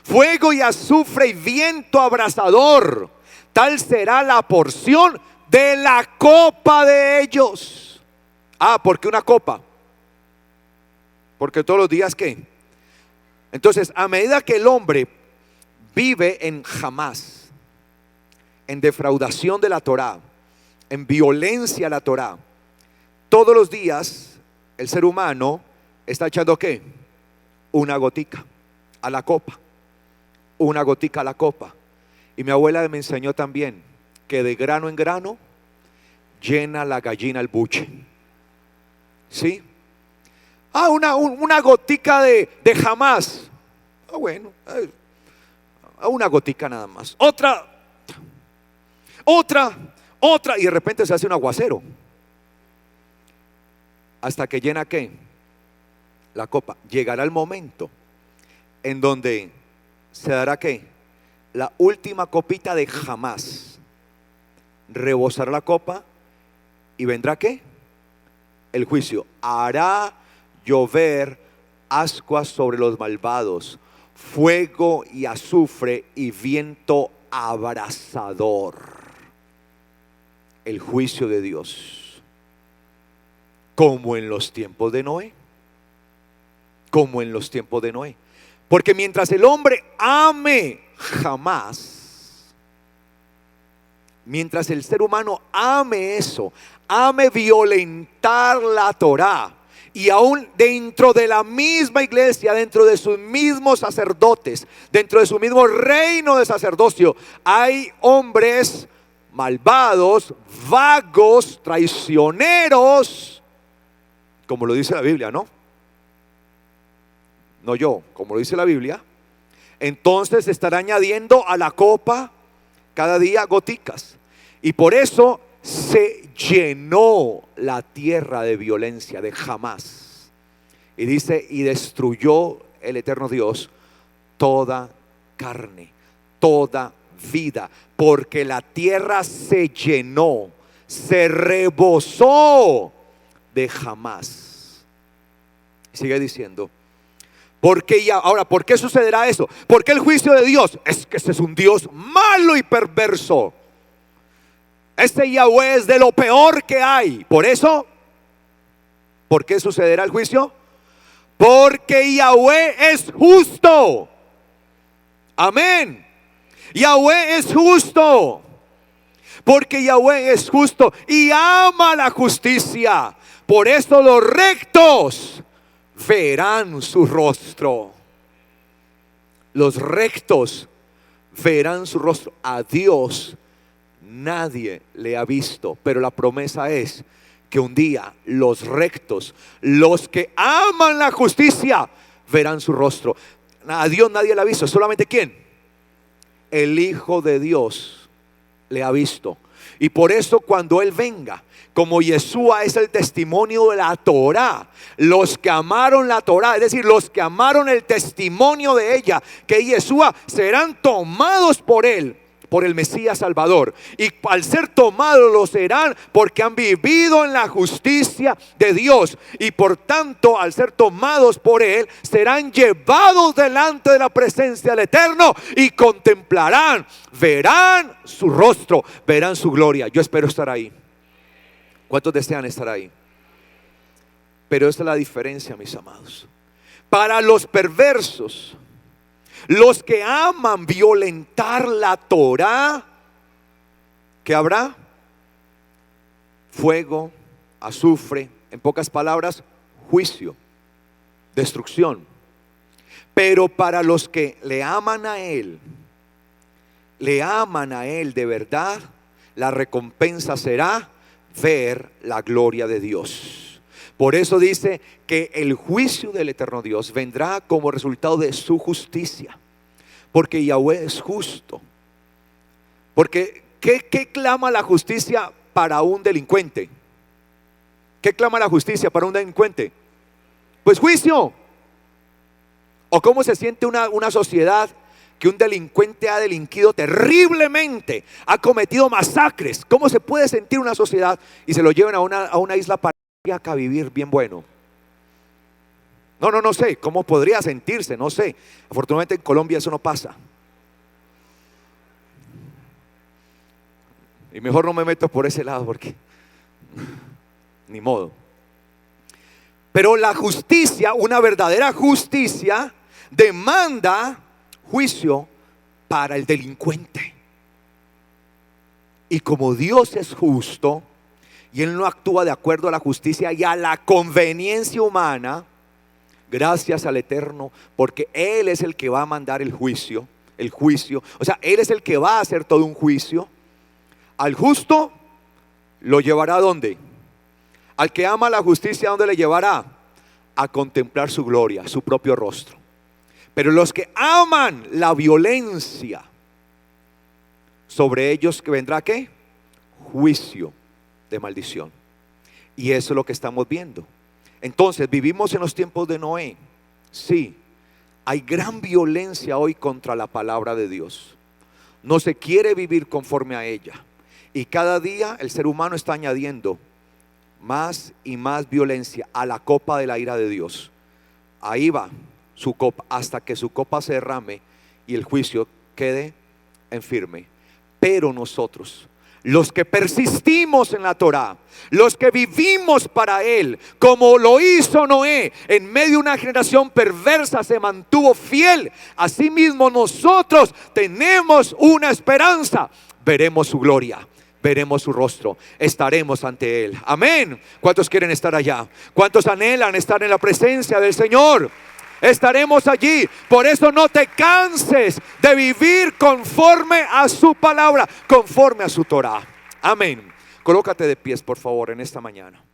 fuego y azufre y viento abrasador, tal será la porción de la copa de ellos. ¿Por qué una copa? Porque todos los días ¿qué? Entonces, a medida que el hombre vive en jamás, en defraudación de la Torá, en violencia a la Torá, todos los días el ser humano está echando ¿qué? Una gotica a la copa, una gotica a la copa. Y mi abuela me enseñó también que de grano en grano llena la gallina el buche. ¿Sí? Una gotica de jamás. Bueno, una gotica nada más. Otra, y de repente se hace un aguacero. Hasta que llena ¿qué? La copa. Llegará el momento en donde se dará ¿qué? La última copita de jamás. Rebosará la copa y vendrá ¿qué? El juicio. Hará llover ascuas sobre los malvados, fuego y azufre y viento abrasador el juicio de Dios, como en los tiempos de Noé. Como en los tiempos de Noé. Porque mientras el hombre ame jamás, mientras el ser humano ame eso, ame violentar la Torá, y aún dentro de la misma iglesia, dentro de sus mismos sacerdotes, dentro de su mismo reino de sacerdocio, hay hombres malvados, vagos, traicioneros, como lo dice la Biblia, ¿no? No yo, como lo dice la Biblia. Entonces estará añadiendo a la copa cada día goticas. Y por eso se llenó la tierra de violencia, de jamás. Y dice, y destruyó el eterno Dios toda carne, toda vida, porque la tierra se llenó, se rebosó de jamás. Sigue diciendo, porque ya, ahora, ¿por qué sucederá eso? Porque el juicio de Dios es que ese es un Dios malo y perverso. Este Yahweh es de lo peor que hay. Por eso, ¿por qué sucederá el juicio? Porque Yahweh es justo. Amén. Yahweh es justo. Porque Yahweh es justo y ama la justicia. Por eso los rectos verán su rostro. Los rectos verán su rostro. A Dios nadie le ha visto, pero la promesa es que un día los rectos, los que aman la justicia, verán su rostro. A Dios nadie le ha visto, solamente ¿quién? El Hijo de Dios le ha visto. Y por eso cuando Él venga, como Yeshua es el testimonio de la Torá, los que amaron la Torá, es decir, los que amaron el testimonio de ella, que Yeshua, serán tomados por Él, por el Mesías Salvador. Y al ser tomados lo serán porque han vivido en la justicia de Dios. Y por tanto, al ser tomados por Él, serán llevados delante de la presencia del Eterno y contemplarán, verán su rostro, verán su gloria. Yo espero estar ahí. ¿Cuántos desean estar ahí? Pero esta es la diferencia, mis amados. Para los perversos, los que aman violentar la Torá, ¿qué habrá? Fuego, azufre, en pocas palabras, juicio, destrucción. Pero para los que le aman a Él de verdad, la recompensa será ver la gloria de Dios. Por eso dice que el juicio del eterno Dios vendrá como resultado de su justicia, porque Yahweh es justo. Porque ¿qué clama la justicia para un delincuente? ¿Qué clama la justicia para un delincuente? Pues juicio. ¿O cómo se siente una sociedad que un delincuente ha delinquido terriblemente, ha cometido masacres? ¿Cómo se puede sentir una sociedad y se lo llevan a una isla paradisíaca a vivir bien bueno? No sé cómo podría sentirse, no sé. Afortunadamente en Colombia eso no pasa. Y mejor no me meto por ese lado porque ni modo. Pero la justicia, una verdadera justicia, demanda juicio para el delincuente. Y como Dios es justo y Él no actúa de acuerdo a la justicia y a la conveniencia humana, gracias al Eterno, porque Él es el que va a mandar el juicio, o sea, Él es el que va a hacer todo un juicio. Al justo lo llevará ¿a dónde? Al que ama la justicia, ¿a dónde le llevará? A contemplar su gloria, su propio rostro. Pero los que aman la violencia, sobre ellos que vendrá ¿qué? Juicio de maldición. Y eso es lo que estamos viendo. Entonces, vivimos en los tiempos de Noé. Sí, hay gran violencia hoy contra la palabra de Dios. No se quiere vivir conforme a ella. Y cada día el ser humano está añadiendo más y más violencia a la copa de la ira de Dios. Ahí va su copa hasta que su copa se derrame y el juicio quede en firme. Pero nosotros, los que persistimos en la Torá, los que vivimos para Él, como lo hizo Noé, en medio de una generación perversa se mantuvo fiel. Asimismo nosotros tenemos una esperanza. Veremos su gloria, veremos su rostro, estaremos ante Él. Amén. ¿Cuántos quieren estar allá? ¿Cuántos anhelan estar en la presencia del Señor? Estaremos allí. Por eso no te canses de vivir conforme a su palabra, conforme a su Torá. Amén. Colócate de pies, por favor, en esta mañana.